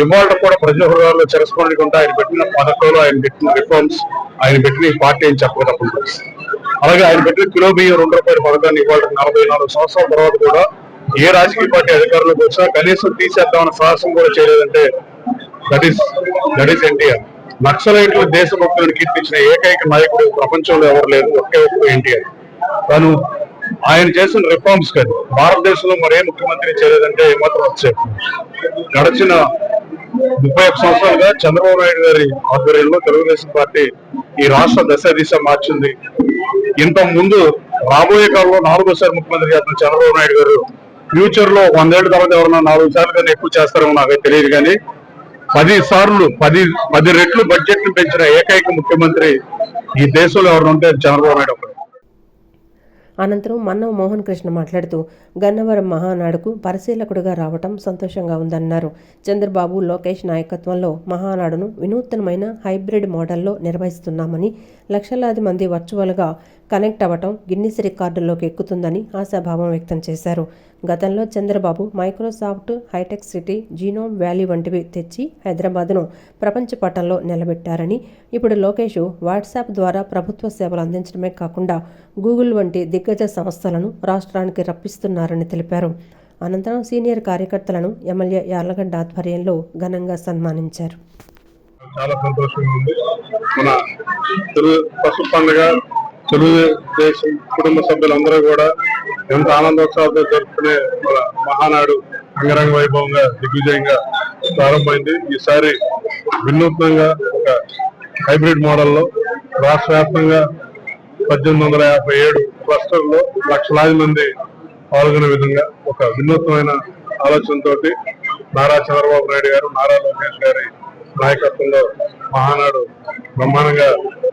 ఇవాళ కూడా ప్రజల హృదయాల్లో చిరస్మరణికుంటే ఆయన పెట్టిన పథకాలు, ఆయన పెట్టిన రిఫార్మ్స్, ఆయన పెట్టిన ఈ పార్టీ అని చెప్పకపోతే, అలాగే ఆయన పెట్టిన కిలో బియ్యం ₹2 పథకాన్ని ఇవాళ 44 సంవత్సరాల తర్వాత కూడా ఏ రాజకీయ పార్టీ అధికారంలోకి వచ్చినా కనీసం తీసేద్దామన్న సాహసం కూడా చేయలేదంటే దట్ ఈస్ ఎన్టీఆర్. నక్సలైట్లు దేశభక్తులను కీర్తించిన ఏకైక నాయకుడు ప్రపంచంలో ఎవరు లేదు, ఒకే ఒక్క ఎన్టీఆర్. తను ఆయన చేసిన రిఫార్మ్స్ కానీ భారతదేశంలో మరే ముఖ్యమంత్రి చేయలేదంటే ఏమాత్రం వచ్చేది. గడిచిన 31 సంవత్సరాలుగా చంద్రబాబు నాయుడు గారి ఆధ్వర్యంలో తెలుగుదేశం పార్టీ ఈ రాష్ట్ర దిశ మార్చింది. ఇంత ముందు రాబోయే కాలంలో 4వ ముఖ్యమంత్రి చేస్తున్న చంద్రబాబు నాయుడు గారు ఫ్యూచర్ లో 100 ఏళ్ల తర్వాత ఎవరన్నా 4 సార్లు కానీ ఎక్కువ చేస్తారేమో నాకు తెలియదు, కానీ 10 రెట్లు బడ్జెట్ ను పెంచిన ఏకైక ముఖ్యమంత్రి ఈ దేశంలో ఎవరు ఉంటే చంద్రబాబు నాయుడు ఒకరు.
అనంతరం మన్నవ మోహన్ కృష్ణ మాట్లాడుతూ గన్నవరం మహానాడుకు పరిశీలకుడిగా రావటం సంతోషంగా ఉందన్నారు. చంద్రబాబు, లోకేష్ నాయకత్వంలో మహానాడును వినూత్నమైన హైబ్రిడ్ మోడల్లో నిర్వహిస్తున్నామని, లక్షలాది మంది వర్చువల్గా కనెక్ట్ అవ్వటం గిన్నిస్ రికార్డుల్లోకి ఎక్కుతుందని ఆశాభావం వ్యక్తం చేశారు. గతంలో Chandrababu Microsoft, hi-tech city, genome valley వంటివి తెచ్చి హైదరాబాద్ను ప్రపంచ పటంలో నిలబెట్టారని, ఇప్పుడు లోకేష్ వాట్సాప్ ద్వారా ప్రభుత్వ సేవలు అందించడమే కాకుండా గూగుల్ వంటి దిగ్గజ సంస్థలను రాష్ట్రానికి రప్పిస్తున్నారని తెలిపారు. అనంతరం సీనియర్ కార్యకర్తలను ఎమ్మెల్యే యార్లగడ్డ ఆధ్వర్యంలో ఘనంగా సన్మానించారు.
చాలా సంతోషంగా ఉంది. మన పసుపు పండుగ తెలుగుదేశం కుటుంబ సభ్యులందరూ కూడా ఎంత ఆనందోత్సవాలతో జరుపుకునే మన మహానాడు అంగరంగ వైభవంగా దిగ్విజయంగా ప్రారంభమైంది. ఈసారి వినూత్నంగా ఒక హైబ్రిడ్ మోడల్లో రాష్ట్ర వ్యాప్తంగా 1857 క్లస్టర్లో లక్షలాది మంది పాల్గొనే విధంగా ఒక వినూత్నమైన ఆలోచనతో నారా చంద్రబాబు నాయుడు గారు, నారా లోకేష్ గారి నాయకత్వంలో మహానాడు బ్రహ్మాండంగా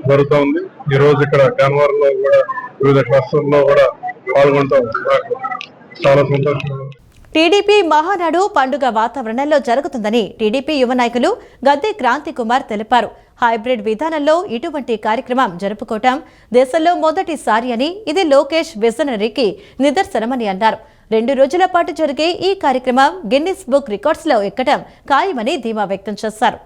జరుగుతూ ఉంది. ఈ రోజు ఇక్కడ గన్నవరంలో కూడా వివిధ క్లస్టర్లో కూడా పాల్గొనడం నాకు చాలా సంతోషంగా ఉంది.
టీడీపీ మహానాడు పండుగ వాతావరణంలో జరుగుతుందని టీడీపీ యువ నాయకులు గద్దె క్రాంతి కుమార్ తెలిపారు. హైబ్రిడ్ విధానంలో ఇటువంటి కార్యక్రమం జరుపుకోవటం దేశంలో మొదటిసారి అని, ఇది లోకేష్ విజనరీకి నిదర్శనమని అన్నారు. 2 రోజుల పాటు జరిగే ఈ కార్యక్రమం గిన్నిస్ బుక్ రికార్డ్స్లో ఎక్కడం ఖాయమని ధీమా వ్యక్తం చేశారు.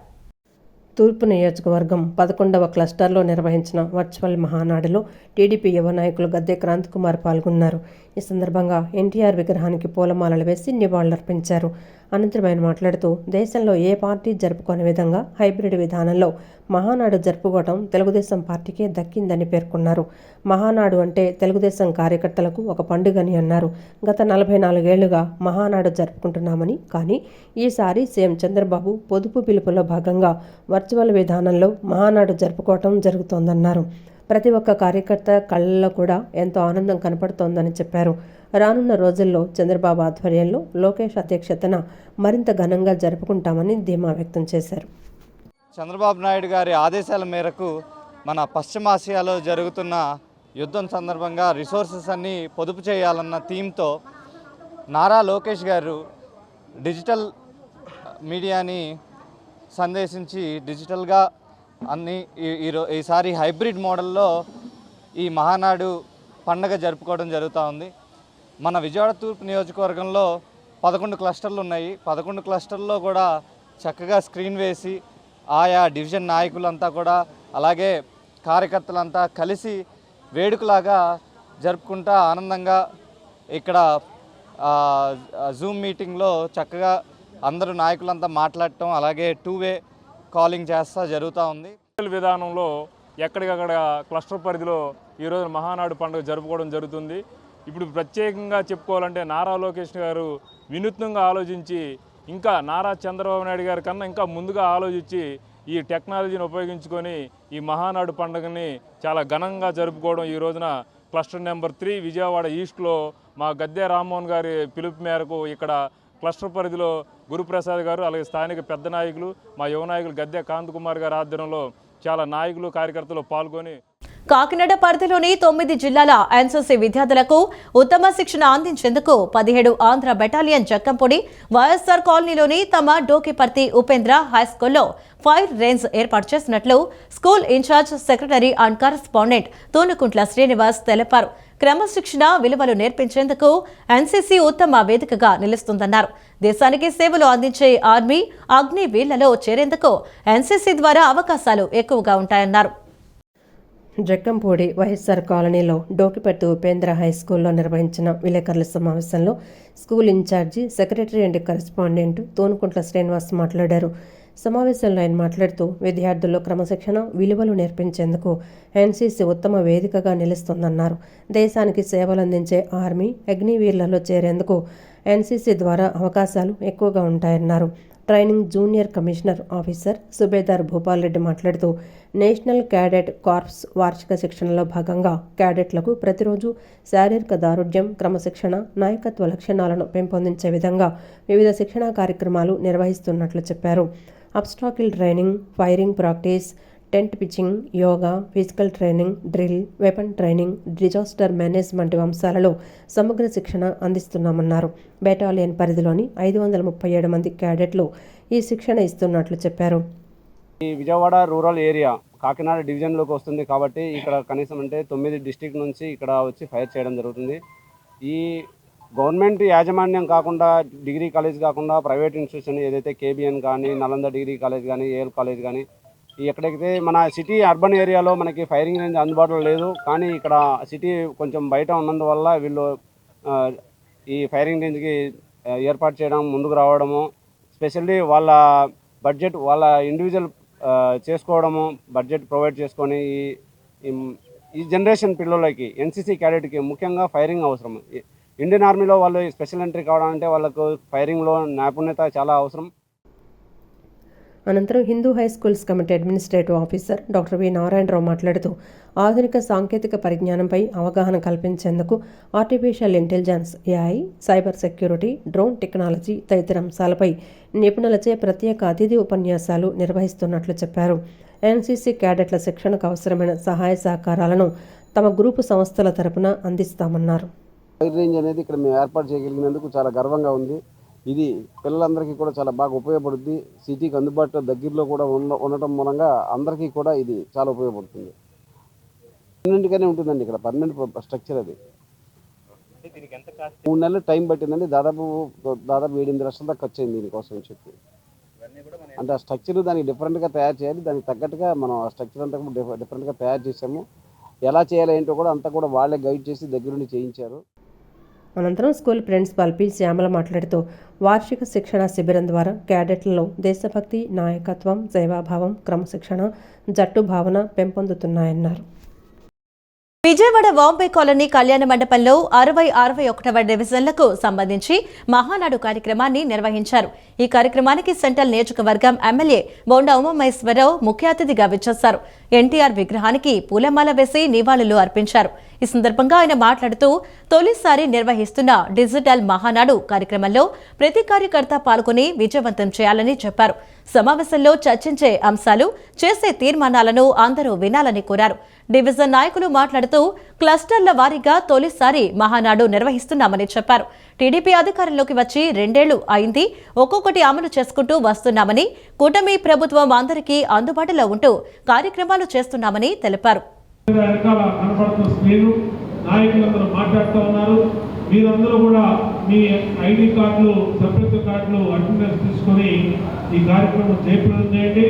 తూర్పు నియోజకవర్గం 11వ క్లస్టర్లో నిర్వహించిన వర్చువల్ మహానాడులో టీడీపీ యువ నాయకులు గద్దె క్రాంతి కుమార్ పాల్గొన్నారు. ఈ సందర్భంగా ఎన్టీఆర్ విగ్రహానికి పూలమాలలు వేసి నివాళులర్పించారు. అనంతరం ఆయన మాట్లాడుతూ దేశంలో ఏ పార్టీ జరుపుకోని విధంగా హైబ్రిడ్ విధానంలో మహానాడు జరుపుకోవడం తెలుగుదేశం పార్టీకే దక్కిందని పేర్కొన్నారు. మహానాడు అంటే తెలుగుదేశం కార్యకర్తలకు ఒక పండుగని అన్నారు. గత 44 ఏళ్లుగా మహానాడు జరుపుకుంటున్నామని, కానీ ఈసారి సీఎం చంద్రబాబు పొదుపు పిలుపులో భాగంగా వర్చువల్ విధానంలో మహానాడు జరుపుకోవటం జరుగుతోందన్నారు. ప్రతి ఒక్క కార్యకర్త కళ్ళల్లో కూడా ఎంతో ఆనందం కనపడుతోందని చెప్పారు. రానున్న రోజుల్లో చంద్రబాబు ఆధ్వర్యంలో లోకేష్ అధ్యక్షతన మరింత ఘనంగా జరుపుకుంటామని ధీమా వ్యక్తం చేశారు.
చంద్రబాబు నాయుడు గారి ఆదేశాల మేరకు మన పశ్చిమాసియాలో జరుగుతున్న యుద్ధం సందర్భంగా రిసోర్సెస్ అన్నీ పొదుపు చేయాలన్న థీమ్తో నారా లోకేష్ గారు డిజిటల్ మీడియాని సందేశించి డిజిటల్గా అన్ని ఈసారి హైబ్రిడ్ మోడల్లో ఈ మహానాడు పండగ జరుపుకోవడం జరుగుతూ ఉంది. మన విజయవాడ తూర్పు నియోజకవర్గంలో 11 క్లస్టర్లు ఉన్నాయి. 11 క్లస్టర్లో కూడా చక్కగా స్క్రీన్ వేసి ఆయా డివిజన్ నాయకులంతా కూడా అలాగే కార్యకర్తలంతా కలిసి వేడుకలాగా జరుపుకుంటా ఆనందంగా ఇక్కడ జూమ్ మీటింగ్లో చక్కగా అందరూ నాయకులంతా మాట్లాడటం అలాగే 2-వే కాలింగ్ చేస్తా జరుగుతూ ఉంది.
విధానంలో ఎక్కడికక్కడ క్లస్టర్ పరిధిలో ఈరోజు మహానాడు పండుగ జరుపుకోవడం జరుగుతుంది. ఇప్పుడు ప్రత్యేకంగా చెప్పుకోవాలంటే నారా లోకేష్ గారు వినూత్నంగా ఆలోచించి ఇంకా నారా చంద్రబాబు నాయుడు గారి కన్నా ఇంకా ముందుగా ఆలోచించి ఈ టెక్నాలజీని ఉపయోగించుకొని ఈ మహానాడు పండుగని చాలా ఘనంగా జరుపుకోవడం ఈ రోజున క్లస్టర్ నెంబర్ 3 విజయవాడ ఈస్ట్లో మా గద్దె రామ్మోహన్ గారి పిలుపు మేరకు ఇక్కడ క్లస్టర్ పరిధిలో గురుప్రసాద్ గారు అలాగే స్థానిక పెద్ద నాయకులు మా యువ నాయకులు గద్దె కాంతకుమార్ గారి ఆధ్వర్యంలో చాలా నాయకులు కార్యకర్తలు పాల్గొని
కాకినాడ పరిధిలోని 9 జిల్లాల ఎన్సీసీ విద్యార్థులకు ఉత్తమ శిక్షణ అందించేందుకు 17 ఆంధ్ర బెటాలియన్ జక్కంపొడి వైఎస్ఆర్ కాలనీలోని తమ డోకిపర్తి ఉపేంద్ర హైస్కూల్లో ఫైర్ రేంజ్ ఏర్పాటు చేసినట్లు school incharge secretary and correspondent Thunukuntla Srinivas తెలిపారు. క్రమశిక్షణ విలువలు నేర్పించేందుకు ఎన్సీసీ ఉత్తమ వేదికగా నిలుస్తుందన్నారు. దేశానికి సేవలు అందించే ఆర్మీ అగ్నివీళ్లలో చేరేందుకు ఎన్సీసీ ద్వారా అవకాశాలు ఎక్కువగా ఉంటాయన్నారు.
జక్కంపూడి వైఎస్ఆర్ కాలనీలో డోకిపర్తి ఉపేంద్ర హైస్కూల్లో నిర్వహించిన విలేకరుల సమావేశంలో school incharge secretary and correspondent Thunukuntla Srinivas మాట్లాడారు. సమావేశంలో ఆయన మాట్లాడుతూ విద్యార్థుల్లో క్రమశిక్షణ విలువలు నేర్పించేందుకు ఎన్సీసీ ఉత్తమ వేదికగా నిలుస్తుందన్నారు. దేశానికి సేవలందించే ఆర్మీ అగ్నివీర్లలో చేరేందుకు ఎన్సీసీ ద్వారా అవకాశాలు ఎక్కువగా ఉంటాయన్నారు. ట్రైనింగ్ జూనియర్ కమిషనర్ ఆఫీసర్ సుబేదార్ భూపాల్ రెడ్డి మాట్లాడుతూ నేషనల్ క్యాడెట్ కార్ప్స్ వార్షిక శిక్షణలో భాగంగా క్యాడెట్లకు ప్రతిరోజు శారీరక దారుఢ్యం, క్రమశిక్షణ, నాయకత్వ లక్షణాలను పెంపొందించే విధంగా వివిధ శిక్షణా కార్యక్రమాలు నిర్వహిస్తున్నట్లు చెప్పారు. Obstacle training, firing practice, tent pitching, yoga, physical training, drill, weapon training, disaster management అంశాలలో సమగ్ర శిక్షణ అందిస్తున్నామన్నారు. బెటాలియన్ పరిధిలోని 537 మంది క్యాడెట్లు ఈ శిక్షణ ఇస్తున్నట్లు చెప్పారు.
ఈ విజయవాడ రూరల్ ఏరియా కాకినాడ డివిజన్లోకి వస్తుంది కాబట్టి ఇక్కడ కనీసం అంటే 9 డిస్ట్రిక్ట్ నుంచి ఇక్కడ వచ్చి ఫైర్ చేయడం జరుగుతుంది. ఈ గవర్నమెంట్ యాజమాన్యం కాకుండా డిగ్రీ కాలేజ్ కాకుండా ప్రైవేట్ ఇన్స్టిట్యూషన్ ఏదైతే కేబిఎన్ కానీ, నలంద డిగ్రీ కాలేజ్ కానీ, ఏఎల్ కాలేజ్ కానీ ఎక్కడైతే మన సిటీ అర్బన్ ఏరియాలో మనకి ఫైరింగ్ రేంజ్ అందుబాటులో లేదు. కానీ ఇక్కడ సిటీ కొంచెం బయట ఉన్నందువల్ల వీళ్ళు ఈ ఫైరింగ్ రేంజ్కి ఏర్పాటు చేయడం, ముందుకు రావడము, స్పెషల్లీ వాళ్ళ బడ్జెట్ వాళ్ళ ఇండివిజువల్ చేసుకోవడము, బడ్జెట్ ప్రొవైడ్ చేసుకొని ఈ జనరేషన్ పిల్లలకి ఎన్సీసీ క్యాడెట్కి ముఖ్యంగా ఫైరింగ్ అవసరం. ఇండియన్ ఆర్మీలో వాళ్ళు స్పెషల్ ఎంట్రీ కావడాలంటే వాళ్ళకు ఫైరింగ్లో నైపుణ్యత చాలా అవసరం.
అనంతరం Hindu high schools committee administrative officer doctor V Narayanarao మాట్లాడుతూ ఆధునిక సాంకేతిక పరిజ్ఞానంపై అవగాహన కల్పించేందుకు artificial intelligence, AI, cyber security, drone technology తదితర అంశాలపై నిపుణులచే ప్రత్యేక అతిథి ఉపన్యాసాలు నిర్వహిస్తున్నట్లు చెప్పారు. ఎన్సీసీ క్యాడెట్ల శిక్షణకు అవసరమైన సహాయ సహకారాలను తమ గ్రూపు సంస్థల తరపున అందిస్తామన్నారు.
ఫైర్ రేంజ్ అనేది ఇక్కడ మేము ఏర్పాటు చేయగలిగినందుకు చాలా గర్వంగా ఉంది. ఇది పిల్లలందరికీ కూడా చాలా బాగా ఉపయోగపడుద్ది. సిటీకి అందుబాటులో దగ్గరలో కూడా ఉండటం మూలంగా అందరికీ కూడా ఇది చాలా ఉపయోగపడుతుంది. పర్మనెంట్గానే ఉంటుందండి ఇక్కడ, పర్మనెంట్ స్ట్రక్చర్ అది. 3 నెలలు టైం పట్టిందండి. దాదాపు 7-8 లక్షల దాకా ఖర్చు అయింది దీనికోసం అని చెప్పి. అంటే ఆ స్ట్రక్చర్ దానికి డిఫరెంట్గా తయారు చేయాలి. దానికి తగ్గట్టుగా మనం ఆ స్ట్రక్చర్ అంతా డిఫరెంట్గా తయారు చేసాము. ఎలా చేయాలి ఏంటో కూడా అంతా కూడా వాళ్ళే గైడ్ చేసి దగ్గరుండి చేయించారు.
అనంతరం స్కూల్ ప్రిన్సిపాల్ పి శ్యామల మాట్లాడుతూ వార్షిక శిక్షణ శిబిరం ద్వారా క్యాడెట్లలో దేశభక్తి, నాయకత్వం, సేవాభావం, క్రమశిక్షణ, జట్టు భావన పెంపొందుతున్నాయన్నారు.
విజయవాడ వాంబే కాలనీ కళ్యాణ మండపంలో 60-61వ డివిజన్లకు సంబంధించి మహానాడు కార్యక్రమాన్ని నిర్వహించారు. ఈ కార్యక్రమానికి సెంట్రల్ నియోజకవర్గం ఎమ్మెల్యే బోండా ఉమామహేశ్వరరావు ముఖ్య అతిథిగా విచ్చేశారు. ఎన్టీఆర్ విగ్రహానికి పూలమాల వేసి నివాళులు అర్పించారు. ఈ సందర్భంగా ఆయన మాట్లాడుతూ తొలిసారి నిర్వహిస్తున్న డిజిటల్ మహానాడు కార్యక్రమంలో ప్రతి కార్యకర్త పాల్గొని విజయవంతం చేయాలని చెప్పారు. సమావేశంలో చర్చించే అంశాలు, చేసే తీర్మానాలను అందరూ వినాలని కోరారు. డివిజన్ నాయకులు మాట్లాడుతూ క్లస్టర్ల వారీగా తొలిసారి మహానాడు నిర్వహిస్తున్నామని చెప్పారు. టీడీపీ అధికారంలోకి వచ్చి 2 ఏళ్లు అయింది, ఒక్కొక్కటి అమలు చేసుకుంటూ వస్తున్నామని, కూటమి ప్రభుత్వం అందరికీ అందుబాటులో ఉంటూ కార్యక్రమాలు చేస్తున్నామని తెలిపారు.
నాయకులందరూ మాట్లాడుతూ ఉన్నారు. మీరందరూ కూడా మీ ఐడి కార్డులు, సభ్యత్వ కార్డులు, అటెండెన్స్ తీసుకొని ఈ కార్యక్రమం జయప్రదం చేయండి.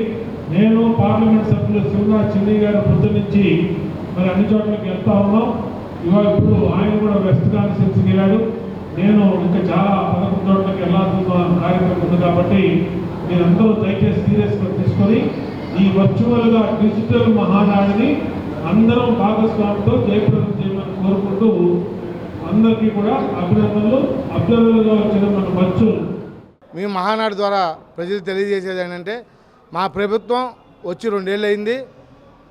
నేను పార్లమెంట్ సభ్యులు శివనాథ్ చిన్ని గారు పొద్దు నుంచి మరి అన్ని చోట్లకి వెళ్తా ఉన్నాం. ఇవాళ ఇప్పుడు ఆయన కూడా వెస్ట్ కాన్స్టిట్యూన్సీకి వెళ్ళాడు. నేను ఇంకా చాలా 11 చోట్లకి వెళ్ళాల్సిన కార్యక్రమం ఉంది కాబట్టి మీరందరూ దయచేసి సీరియస్గా తీసుకొని ఈ వర్చువల్గా డిజిటల్ మహానాడిని అందరం భాగస్వామితో జయప్రదం చేయమని కోరుకుంటూ అందరికీ కూడా అభినందనలు. అబ్జర్వర్గా వచ్చిన మన వర్చువల్
మీ మహానాడు ద్వారా ప్రజలు తెలియజేసేది ఏంటంటే, మా ప్రభుత్వం వచ్చి 2 ఏళ్ళు అయింది.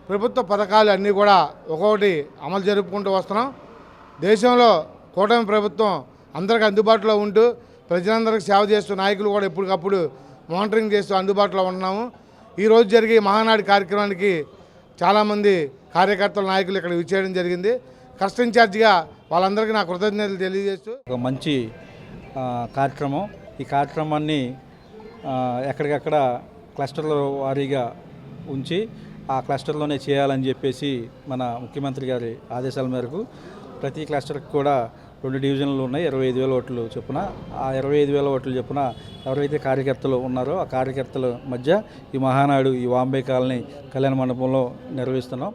ప్రభుత్వ పథకాలు అన్నీ కూడా ఒక్కొక్కటి అమలు జరుపుకుంటూ వస్తున్నాం. దేశంలో కూటమి ప్రభుత్వం అందరికీ అందుబాటులో ఉంటూ ప్రజలందరికీ సేవ చేస్తూ, నాయకులు కూడా ఎప్పటికప్పుడు మానిటరింగ్ చేస్తూ అందుబాటులో ఉంటున్నాము. ఈరోజు జరిగే మహానాడు కార్యక్రమానికి చాలామంది కార్యకర్తల నాయకులు ఇక్కడ విచ్చేయడం జరిగింది. కష్ట ఇన్ఛార్జిగా వాళ్ళందరికీ నా కృతజ్ఞతలు తెలియజేస్తూ
ఒక మంచి కార్యక్రమం. ఈ కార్యక్రమాన్ని ఎక్కడికక్కడ క్లస్టర్ల వారీగా ఉంచి ఆ క్లస్టర్లోనే చేయాలని చెప్పేసి మన ముఖ్యమంత్రి గారి ఆదేశాల మేరకు ప్రతి క్లస్టర్కి కూడా 2 డివిజన్లు ఉన్నాయి. 25,000 ఓట్లు చొప్పున. ఆ 25,000 ఓట్లు చొప్పున ఎవరైతే కార్యకర్తలు ఉన్నారో ఆ కార్యకర్తల మధ్య ఈ మహానాడు ఈ వాంబే కాలనీ కళ్యాణ మండపంలో నిర్వహిస్తున్నాం.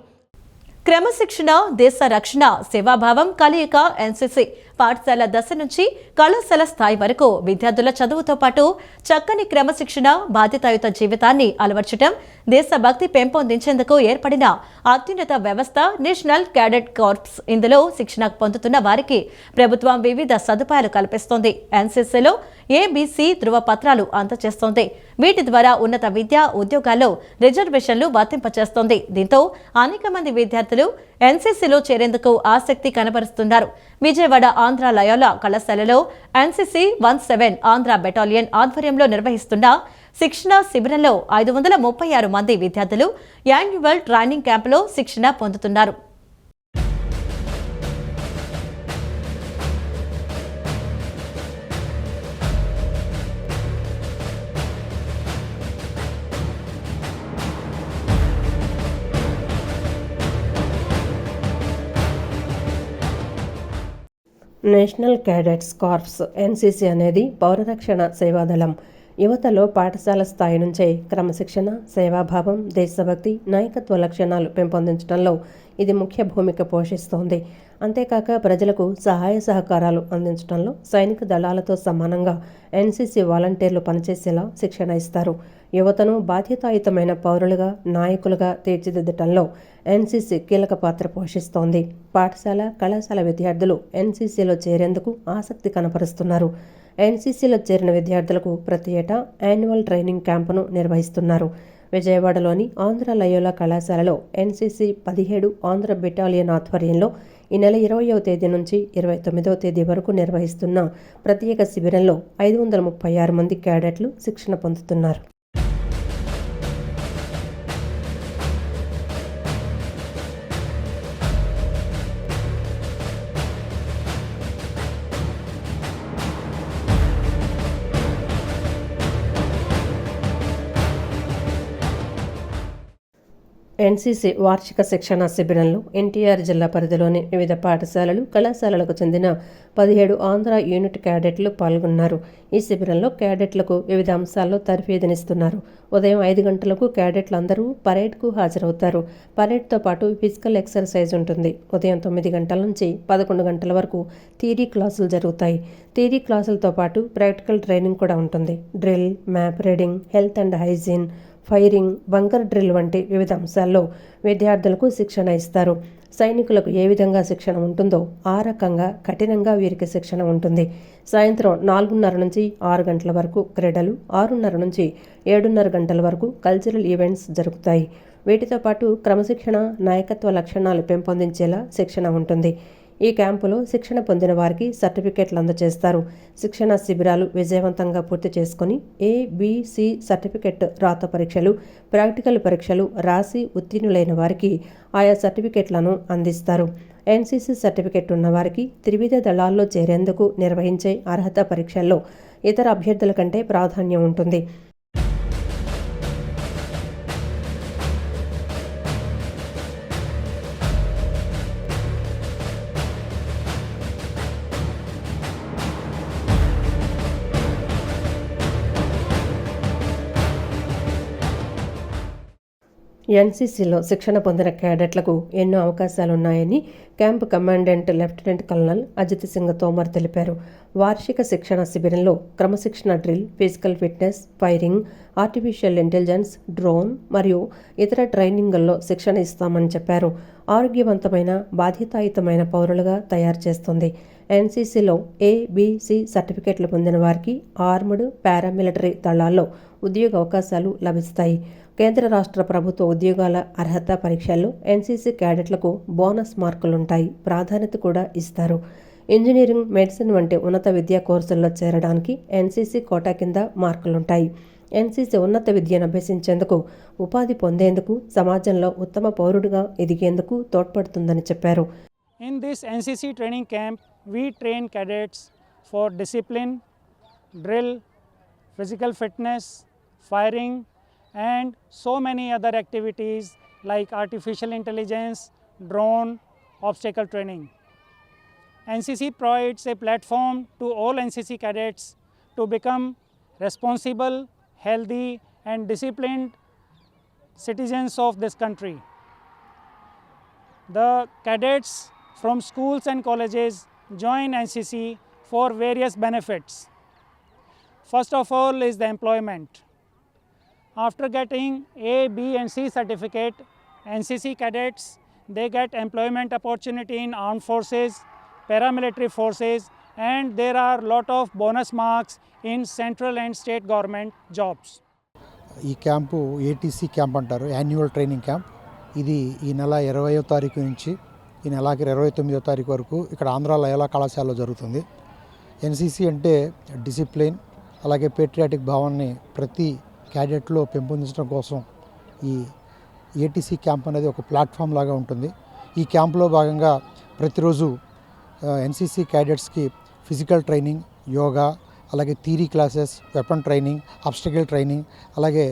క్రమశిక్షణ, దేశ రక్షణ, సేవాభావం కలయిక ఎన్సీసీ పాఠశాల దశ నుంచి కళాశాల స్థాయి వరకు విద్యార్థుల చదువుతో పాటు చక్కని క్రమశిక్షణ, బాధ్యతాయుత జీవితాన్ని అలవర్చడం, దేశభక్తి పెంపొందించేందుకు ఏర్పడిన అత్యున్నత వ్యవస్థ నేషనల్ క్యాడెట్ కార్ప్స్. ఇందులో శిక్షణ పొందుతున్న వారికి ప్రభుత్వం వివిధ సదుపాయాలు కల్పిస్తోంది. ఎన్సీసీలో ఏబీసీ ధృవపత్రాలు అందజేస్తోంది. వీటి ద్వారా ఉన్నత విద్యా, ఉద్యోగాల్లో రిజర్వేషన్లు వర్తింపచేస్తోంది. దీంతో అనేక మంది విద్యార్థులు ఎన్సీసీలో చేరేందుకు ఆసక్తి కనబరుస్తున్నారు. విజయవాడ ఆంధ్ర లయోలా కళాశాలలో ఎన్సీసీ 17 ఆంధ్ర బెటాలియన్ ఆధ్వర్యంలో నిర్వహిస్తున్న శిక్షణ శిబిరంలో 536 మంది విద్యార్థులు యాన్యువల్ ట్రైనింగ్ క్యాంపులో శిక్షణ పొందుతున్నారు.
నేషనల్ క్యాడెట్స్ కార్ప్స్ ఎన్సీసీ అనేది పౌరరక్షణ సేవాదళం. యువతలో పాఠశాల స్థాయి నుంచే క్రమశిక్షణ, సేవాభావం, దేశభక్తి, నాయకత్వ లక్షణాలు పెంపొందించడంలో ఇది ముఖ్య భూమిక పోషిస్తోంది. అంతేకాక ప్రజలకు సహాయ సహకారాలు అందించడంలో సైనిక దళాలతో సమానంగా ఎన్సీసీ వాలంటీర్లు పనిచేసేలా శిక్షణ ఇస్తారు. యువతను బాధ్యతాయుతమైన పౌరులుగా, నాయకులుగా తీర్చిదిద్దటంలో ఎన్సీసీ కీలక పాత్ర పోషిస్తోంది. పాఠశాల, కళాశాల విద్యార్థులు ఎన్సీసీలో చేరేందుకు ఆసక్తి కనపరుస్తున్నారు. ఎన్సీసీలో చేరిన విద్యార్థులకు ప్రతి ఏటా యాన్యువల్ ట్రైనింగ్ క్యాంపును నిర్వహిస్తున్నారు. విజయవాడలోని ఆంధ్ర లయోలా కళాశాలలో ఎన్సీసీ 17 ఆంధ్ర బెటాలియన్ ఆధ్వర్యంలో ఈ నెల 20వ తేదీ నుంచి 29వ తేదీ వరకు నిర్వహిస్తున్న ప్రత్యేక శిబిరంలో 536 మంది క్యాడెట్లు శిక్షణ పొందుతున్నారు. ఎన్సీసీ వార్షిక శిక్షణ శిబిరంలో ఎన్టీఆర్ జిల్లా పరిధిలోని వివిధ పాఠశాలలు, కళాశాలలకు చెందిన 17 ఆంధ్ర యూనిట్ క్యాడెట్లు పాల్గొన్నారు. ఈ శిబిరంలో క్యాడెట్లకు వివిధ అంశాల్లో తర్ఫీదునిస్తున్నారు. ఉదయం 5 గంటలకు క్యాడెట్లందరూ పరేడ్కు హాజరవుతారు. పరేడ్తో పాటు ఫిజికల్ ఎక్సర్సైజ్ ఉంటుంది. ఉదయం 9 గంటల నుంచి 11 గంటల వరకు థియరీ క్లాసులు జరుగుతాయి. థియరీ క్లాసులతో పాటు ప్రాక్టికల్ ట్రైనింగ్ కూడా ఉంటుంది. Drill, map reading, health and hygiene, firing, bunker drill వంటి వివిధ అంశాల్లో విద్యార్థులకు శిక్షణ ఇస్తారు. సైనికులకు ఏ విధంగా శిక్షణ ఉంటుందో ఆ రకంగా కఠినంగా వీరికి శిక్షణ ఉంటుంది. సాయంత్రం 4:30 నుంచి 6 గంటల వరకు క్రీడలు, 6:30 నుంచి 7:30 గంటల వరకు కల్చరల్ ఈవెంట్స్ జరుగుతాయి. వీటితో పాటు క్రమశిక్షణ, నాయకత్వ లక్షణాలు పెంపొందించేలా శిక్షణ ఉంటుంది. ఈ క్యాంపులో శిక్షణ పొందిన వారికి సర్టిఫికెట్లు అందజేస్తారు. శిక్షణ శిబిరాలు విజయవంతంగా పూర్తి చేసుకుని ABC సర్టిఫికెట్ రాత పరీక్షలు, ప్రాక్టికల్ పరీక్షలు రాసి ఉత్తీర్ణులైన వారికి ఆయా సర్టిఫికెట్లను అందిస్తారు. NCC సర్టిఫికెట్ ఉన్న వారికి త్రివిధ దళాల్లో చేరేందుకు నిర్వహించే అర్హత పరీక్షల్లో ఇతర అభ్యర్థుల కంటే ప్రాధాన్యం ఉంటుంది. NCCలో శిక్షణ పొందిన క్యాడెట్లకు ఎన్నో అవకాశాలున్నాయని camp commandant lieutenant colonel Ajit Singh Tomar తెలిపారు. వార్షిక శిక్షణ శిబిరంలో క్రమశిక్షణ drill, physical fitness, firing, artificial intelligence, drone మరియు ఇతర ట్రైనింగుల్లో శిక్షణ ఇస్తామని చెప్పారు. ఆరోగ్యవంతమైన, బాధ్యతాయుతమైన పౌరులుగా తయారు చేస్తుంది. NCCలో ABC సర్టిఫికెట్లు పొందిన వారికి ఆర్మ్డ్, పారామిలిటరీ దళాల్లో ఉద్యోగ అవకాశాలు లభిస్తాయి. కేంద్ర రాష్ట్ర ప్రభుత్వ ఉద్యోగాల అర్హత పరీక్షల్లో NCC క్యాడెట్లకు బోనస్ మార్కులుంటాయి. ప్రాధాన్యత కూడా ఇస్తారు. ఇంజనీరింగ్, మెడిసిన్ వంటి ఉన్నత విద్యా కోర్సుల్లో చేరడానికి NCC కోటా కింద మార్కులుంటాయి. NCC ఉన్నత విద్యను అభ్యసించేందుకు, ఉపాధి పొందేందుకు, సమాజంలో ఉత్తమ పౌరుడిగా ఎదిగేందుకు తోడ్పడుతుందని చెప్పారు.
In this NCC training camp, we train cadets for discipline, drill, physical fitness, firing, and so many other activities like artificial intelligence, drone, obstacle training. NCC provides a platform to all NCC cadets to become responsible, healthy, and disciplined citizens of this country. The cadets from schools and colleges join NCC for various benefits. First of all is the employment. After getting A, B and C certificate, NCC cadets, they get employment opportunity in armed forces, paramilitary forces, and there are lot of bonus marks in central and state government jobs.
ఈ camp ATC camp అంటారు, annual training camp. ఇది ఈ నెల 20వ తారీఖు నుంచి ఈ నెలకి 29వ తారీఖు వరకు ఇక్కడ ఆంధ్ర లయోలా కళాశాలలో జరుగుతుంది. NCC అంటే డిసిప్లిన్, అలాగే పేట్రియాటిక్ భావాన్ని ప్రతి క్యాడెట్లో పెంపొందించడం కోసం ఈ ATC క్యాంప్ అనేది ఒక ప్లాట్ఫామ్ లాగా ఉంటుంది. ఈ క్యాంప్లో భాగంగా ప్రతిరోజు NCC క్యాడెట్స్కి ఫిజికల్ ట్రైనింగ్, యోగా, అలాగే theory classes, weapon training, obstacle training, అలాగే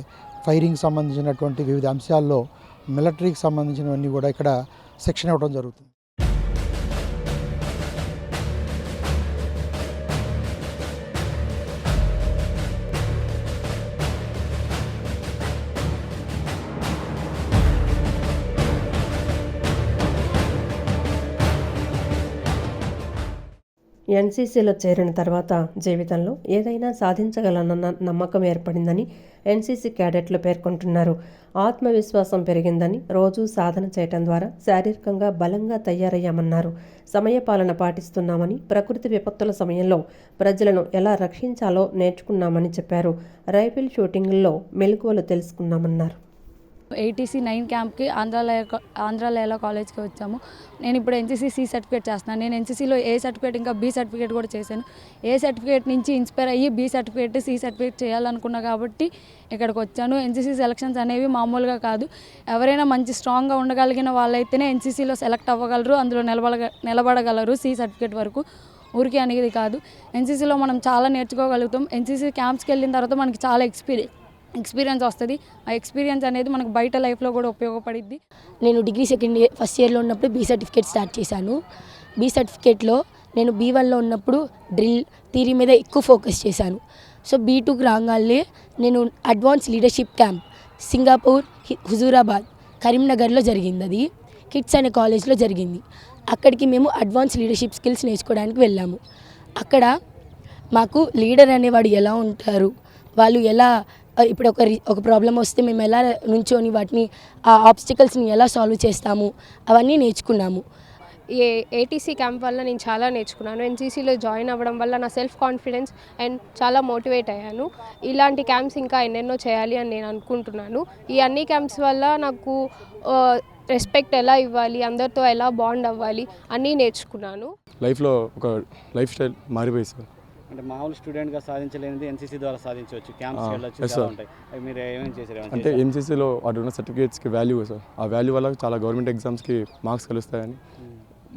ఫైరింగ్ సంబంధించినటువంటి వివిధ అంశాల్లో మిలిటరీకి సంబంధించినవన్నీ కూడా ఇక్కడ శిక్షణ ఇవ్వడం జరుగుతుంది.
NCCలో చేరిన తర్వాత జీవితంలో ఏదైనా సాధించగలనన్న నమ్మకం ఏర్పడిందని NCC క్యాడెట్లు పేర్కొంటున్నారు. ఆత్మవిశ్వాసం పెరిగిందని, రోజు సాధన చేయటం ద్వారా శారీరకంగా బలంగా తయారయ్యామన్నారు. సమయపాలన పాటిస్తున్నామని, ప్రకృతి విపత్తుల సమయంలో ప్రజలను ఎలా రక్షించాలో నేర్చుకున్నామని చెప్పారు. రైఫిల్ షూటింగ్లో మెలకువలు తెలుసుకున్నామన్నారు.
ATC 9 క్యాంప్కి ఆంధ్ర లయోలా కాలేజ్కి వచ్చాము. నేను ఇప్పుడు NCC C సర్టిఫికేట్ చేస్తున్నాను. నేను NCCలో A సర్టిఫికేట్ ఇంకా B సర్టిఫికేట్ కూడా చేశాను. A సర్టిఫికేట్ నుంచి ఇన్స్పైర్ అయ్యి B సర్టిఫికేట్, C సర్టిఫికేట్ చేయాలనుకున్నా కాబట్టి ఇక్కడికి వచ్చాను. NCC సెలక్షన్స్ అనేవి మామూలుగా కాదు. ఎవరైనా మంచి స్ట్రాంగ్గా ఉండగలిగిన వాళ్ళైతేనే NCCలో సెలెక్ట్ అవ్వగలరు, అందులో నిలబడగలరు. C సర్టిఫికేట్ వరకు ఊరికే అనేది కాదు. NCCలో మనం చాలా నేర్చుకోగలుగుతాం. NCC క్యాంప్స్కి వెళ్ళిన తర్వాత మనకి చాలా ఎక్స్పీరియన్స్ వస్తుంది. ఆ ఎక్స్పీరియన్స్ అనేది మనకు బయట లైఫ్లో కూడా ఉపయోగపడిద్ది.
నేను డిగ్రీ ఫస్ట్ ఇయర్లో ఉన్నప్పుడు B సర్టిఫికేట్ స్టార్ట్ చేశాను. B సర్టిఫికేట్లో నేను B1లో ఉన్నప్పుడు డ్రిల్, థియరీ మీద ఎక్కువ ఫోకస్ చేశాను. సో B2కి రాగానే నేను advance leadership camp Singapore, Huzurabad, కరీంనగర్లో జరిగింది. అది కిడ్స్ అనే కాలేజ్లో జరిగింది. అక్కడికి మేము అడ్వాన్స్ లీడర్షిప్ స్కిల్స్ నేర్చుకోవడానికి వెళ్ళాము. అక్కడ మాకు లీడర్ అనేవాడు ఎలా ఉంటారు, వాళ్ళు ఎలా ఇప్పుడు ఒక ప్రాబ్లం వస్తే మేము ఎలా నుంచొని వాటిని ఆ ఆబ్స్టికల్స్ని ఎలా సాల్వ్ చేస్తాము అవన్నీ నేర్చుకున్నాము.
ఏటీసీ క్యాంప్ వల్ల నేను చాలా నేర్చుకున్నాను. ఎన్సీసీలో జాయిన్ అవ్వడం వల్ల నా సెల్ఫ్ కాన్ఫిడెన్స్ అండ్ చాలా మోటివేట్ అయ్యాను. ఇలాంటి క్యాంప్స్ ఇంకా ఎన్నెన్నో చేయాలి అని నేను అనుకుంటున్నాను. ఈ అన్ని క్యాంప్స్ వల్ల నాకు రెస్పెక్ట్ ఎలా ఇవ్వాలి, అందరితో ఎలా బాండ్ అవ్వాలి అన్నీ నేర్చుకున్నాను.
లైఫ్లో ఒక లైఫ్ స్టైల్ మారిపోయింది సార్.
అంటే మామూలు స్టూడెంట్గా సాధించలేనిది ఎన్సీసీ ద్వారా సాధించవచ్చు. క్యాంప్స్కి వెళ్ళొచ్చు, చాలా ఉంటాయి. మీరు ఏమేమి చేశారు? అంటే
ఎంసీసీలో అటు ఉన్న సర్టిఫికేట్స్కి వాల్యూ సార్. ఆ వాల్యూ వల్ల చాలా గవర్నమెంట్ ఎగ్జామ్స్కి మార్క్స్ కలుస్తాయని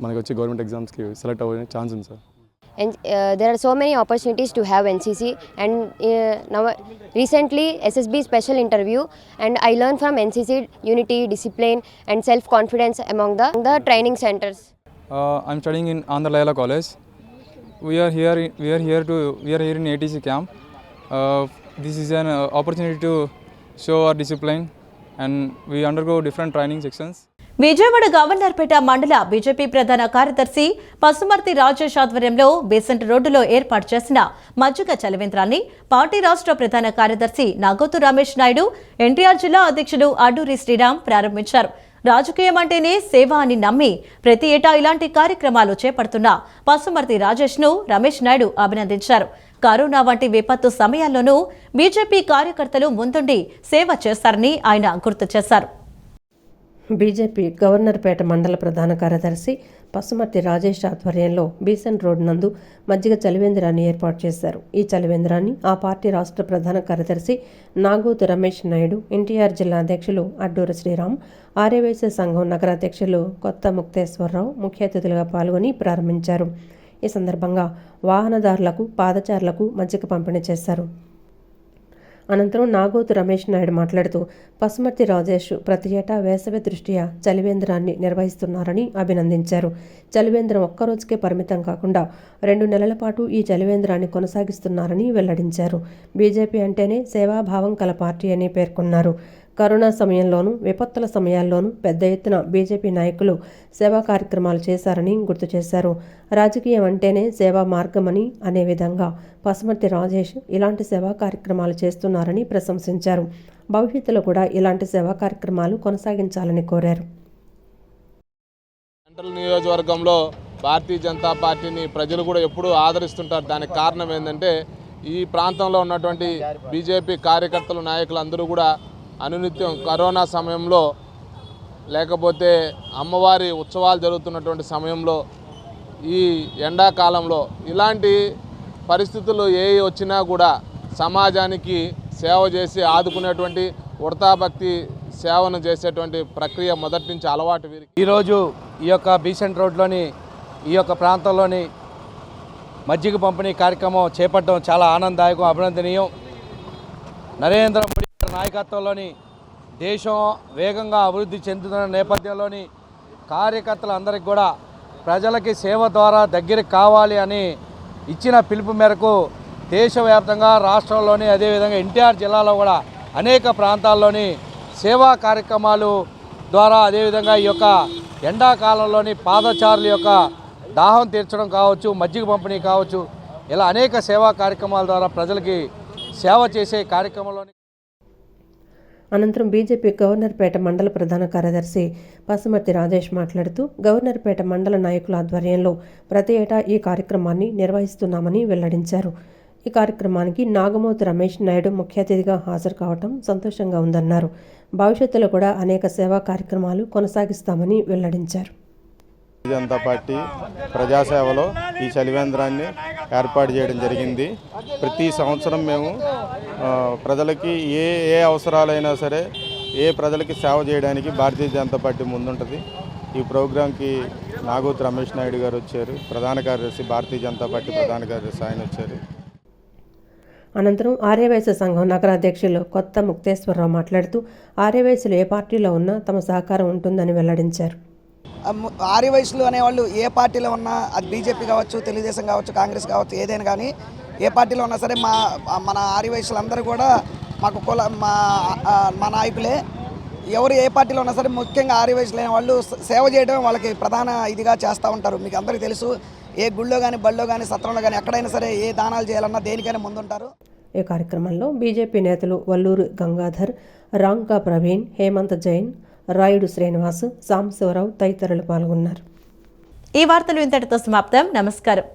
మనకి వచ్చి గవర్నమెంట్ ఎగ్జామ్స్కి సెలెక్ట్ అవ్వే ఛాన్స్ ఉంది sir.
And there are so many opportunities to have NCC, and now recently SSB special interview, and I learned from NCC unity, discipline and self confidence among the training centers.
I'm studying in Andhra Layala College. We are here in ATC camp. This is an opportunity to show our discipline, and we undergo different training sections.
Vijayawada Governorpet మండల BJP ప్రధాన కార్యదర్శి పసుమర్తి రాజేష్ ఆధ్వర్యంలో Bessent రోడ్డులో ఏర్పాటు చేసిన మజ్జిగ చలివేంద్రాన్ని party రాష్ట్ర ప్రధాన కార్యదర్శి నాగోతు రమేష్ నాయుడు, ఎన్టీఆర్ జిల్లా అధ్యక్షుడు అడ్డూరి శ్రీరామ్ ప్రారంభించారు. రాజకీయం అంటేనే సేవ అని నమ్మి ప్రతి ఏటా ఇలాంటి కార్యక్రమాలు చేపడుతున్న పసుమర్తి రాజేష్ ను రమేష్ నాయుడు అభినందించారు. కరోనా వంటి విపత్తు సమయాల్లోనూ బీజేపీ కార్యకర్తలు ముందుండి సేవ చేస్తారని ఆయన గుర్తు చేశారు.
బీజేపీ గవర్నర్పేట మండల ప్రధాన కార్యదర్శి పసుమర్తి రాజేష్ ఆధ్వర్యంలో బీసెంట్ రోడ్ నందు మజ్జిగ చలివేంద్రాన్ని ఏర్పాటు చేశారు. ఈ చలివేంద్రాన్ని ఆ పార్టీ రాష్ట్ర ప్రధాన కార్యదర్శి నాగోతు రమేష్ నాయుడు, ఎన్టీఆర్ జిల్లా అధ్యక్షులు అడ్డూరి శ్రీరామ్, ఆర్యవైశ్య సంఘం నగర అధ్యక్షులు కొత్త ముక్తేశ్వరరావు ముఖ్య అతిథులుగా పాల్గొని ప్రారంభించారు. ఈ సందర్భంగా వాహనదారులకు, పాదచారులకు మజ్జిగ పంపిణీ చేశారు. అనంతరం నాగోతు రమేష్ నాయుడు మాట్లాడుతూ పసుమర్తి రాజేష్ ప్రతి ఏటా వేసవి దృష్ట్యా చలివేంద్రాన్ని నిర్వహిస్తున్నారని అభినందించారు. చలివేంద్రం ఒక్కరోజుకే పరిమితం కాకుండా 2 నెలల పాటు ఈ చలివేంద్రాన్ని కొనసాగిస్తున్నారని వెల్లడించారు. బీజేపీ అంటేనే సేవాభావం కల పార్టీ అని పేర్కొన్నారు. కరోనా సమయంలోనూ, విపత్తుల సమయాల్లోనూ పెద్ద ఎత్తున బీజేపీ నాయకులు సేవా కార్యక్రమాలు చేశారని గుర్తు చేశారు. రాజకీయం అంటేనే సేవా మార్గమని అనే విధంగా పసుమర్తి రాజేష్ ఇలాంటి సేవా కార్యక్రమాలు చేస్తున్నారని ప్రశంసించారు. భవిష్యత్తులో కూడా ఇలాంటి సేవా కార్యక్రమాలు కొనసాగించాలని కోరారు.
సెంట్రల్ నియోజకవర్గంలో భారతీయ జనతా పార్టీని ప్రజలు కూడా ఎప్పుడూ ఆదరిస్తుంటారు. దానికి కారణం ఏంటంటే ఈ ప్రాంతంలో ఉన్నటువంటి బీజేపీ కార్యకర్తలు, నాయకులు అందరూ కూడా అనునిత్యం కరోనా సమయంలో, లేకపోతే అమ్మవారి ఉత్సవాలు జరుగుతున్నటువంటి సమయంలో, ఈ ఎండాకాలంలో ఇలాంటి పరిస్థితులు ఏ వచ్చినా కూడా సమాజానికి సేవ చేసి ఆదుకునేటువంటి ఉడతాభక్తి సేవను చేసేటువంటి ప్రక్రియ మొదటి నుంచి అలవాటు వీరికి.
ఈరోజు ఈ యొక్క బీసెంట్ రోడ్లోని ఈ యొక్క ప్రాంతంలోని మజ్జిగ పంపిణీ కార్యక్రమం చేపట్టడం చాలా ఆనందదాయకం, అభినందనీయం. నరేంద్ర మోడీ నాయకత్వంలోని దేశం వేగంగా అభివృద్ధి చెందుతున్న నేపథ్యంలోని కార్యకర్తలందరికీ కూడా ప్రజలకి సేవ ద్వారా దగ్గరికి కావాలి అని ఇచ్చిన పిలుపు మేరకు దేశవ్యాప్తంగా, రాష్ట్రంలోని, అదేవిధంగా ఎన్టీఆర్ జిల్లాలో కూడా అనేక ప్రాంతాల్లోని సేవా కార్యక్రమాలు ద్వారా, అదేవిధంగా ఈ యొక్క ఎండాకాలంలోని పాదచారుల యొక్క దాహం తీర్చడం కావచ్చు, మజ్జిగ పంపిణీ కావచ్చు, ఇలా అనేక సేవా కార్యక్రమాల ద్వారా ప్రజలకి సేవ చేసే కార్యక్రమంలోని
అనంతరం బీజేపీ గవర్నర్పేట మండల ప్రధాన కార్యదర్శి పసుమర్తి రాజేష్ మాట్లాడుతూ గవర్నర్పేట మండల నాయకుల ఆధ్వర్యంలో ప్రతి ఏటా ఈ కార్యక్రమాన్ని నిర్వహిస్తున్నామని వెల్లడించారు. ఈ కార్యక్రమానికి నాగమోతు రమేష్ నాయుడు ముఖ్య అతిథిగా హాజరు కావడం సంతోషంగా ఉందన్నారు. భవిష్యత్తులో కూడా అనేక సేవా కార్యక్రమాలు కొనసాగిస్తామని వెల్లడించారు.
జనతా పార్టీ ప్రజాసేవలో ఈ చలివేంద్రాన్ని ఏర్పాటు చేయడం జరిగింది. ప్రతి సంవత్సరం మేము ప్రజలకి ఏ అవసరాలైనా సరే, ఏ ప్రజలకి సేవ చేయడానికి భారతీయ జనతా పార్టీ ముందుంటుంది. ఈ ప్రోగ్రాంకి నాగోతు రమేష్ నాయుడు గారు వచ్చారు, ప్రధాన కార్యదర్శి, భారతీయ జనతా పార్టీ ప్రధాన కార్యదర్శి ఆయన వచ్చారు.
అనంతరం ఆర్యవైశ్య సంఘం నగర అధ్యక్షులు కొత్త ముక్తేశ్వరరావు మాట్లాడుతూ ఆర్యవైశ్యులు ఏ పార్టీలో ఉన్నా తమ సహకారం ఉంటుందని వెల్లడించారు.
ఆర్యవైశ్యులు అనేవాళ్ళు ఏ పార్టీలో ఉన్నా, అది బీజేపీ కావచ్చు, తెలుగుదేశం కావచ్చు, కాంగ్రెస్ కావచ్చు, ఏదైనా కానీ ఏ పార్టీలో ఉన్నా సరే మన ఆర్యవైశ్యులందరూ కూడా మాకు మా నాయకులే. ఎవరు ఏ పార్టీలో ఉన్నా సరే ముఖ్యంగా ఆర్యవైశ్యులు అనే వాళ్ళు సేవ చేయడం వాళ్ళకి ప్రధాన ఇదిగా చేస్తూ ఉంటారు. మీకు అందరికీ తెలుసు, ఏ గుళ్ళో కానీ, బళ్ళో కానీ, సత్రంలో కానీ ఎక్కడైనా సరే ఏ దానాలు చేయాలన్నా దేనికైనా ముందుంటారు.
ఈ కార్యక్రమంలో బీజేపీ నేతలు వల్లూరు గంగాధర్, రాంకా ప్రవీణ్, హేమంత్ జైన్, రాయుడు శ్రీనివాస్, సాంబశివరావు తదితరులు పాల్గొన్నారు.
ఈ వార్తలు ఇంతటితో సమాప్తం. నమస్కారం.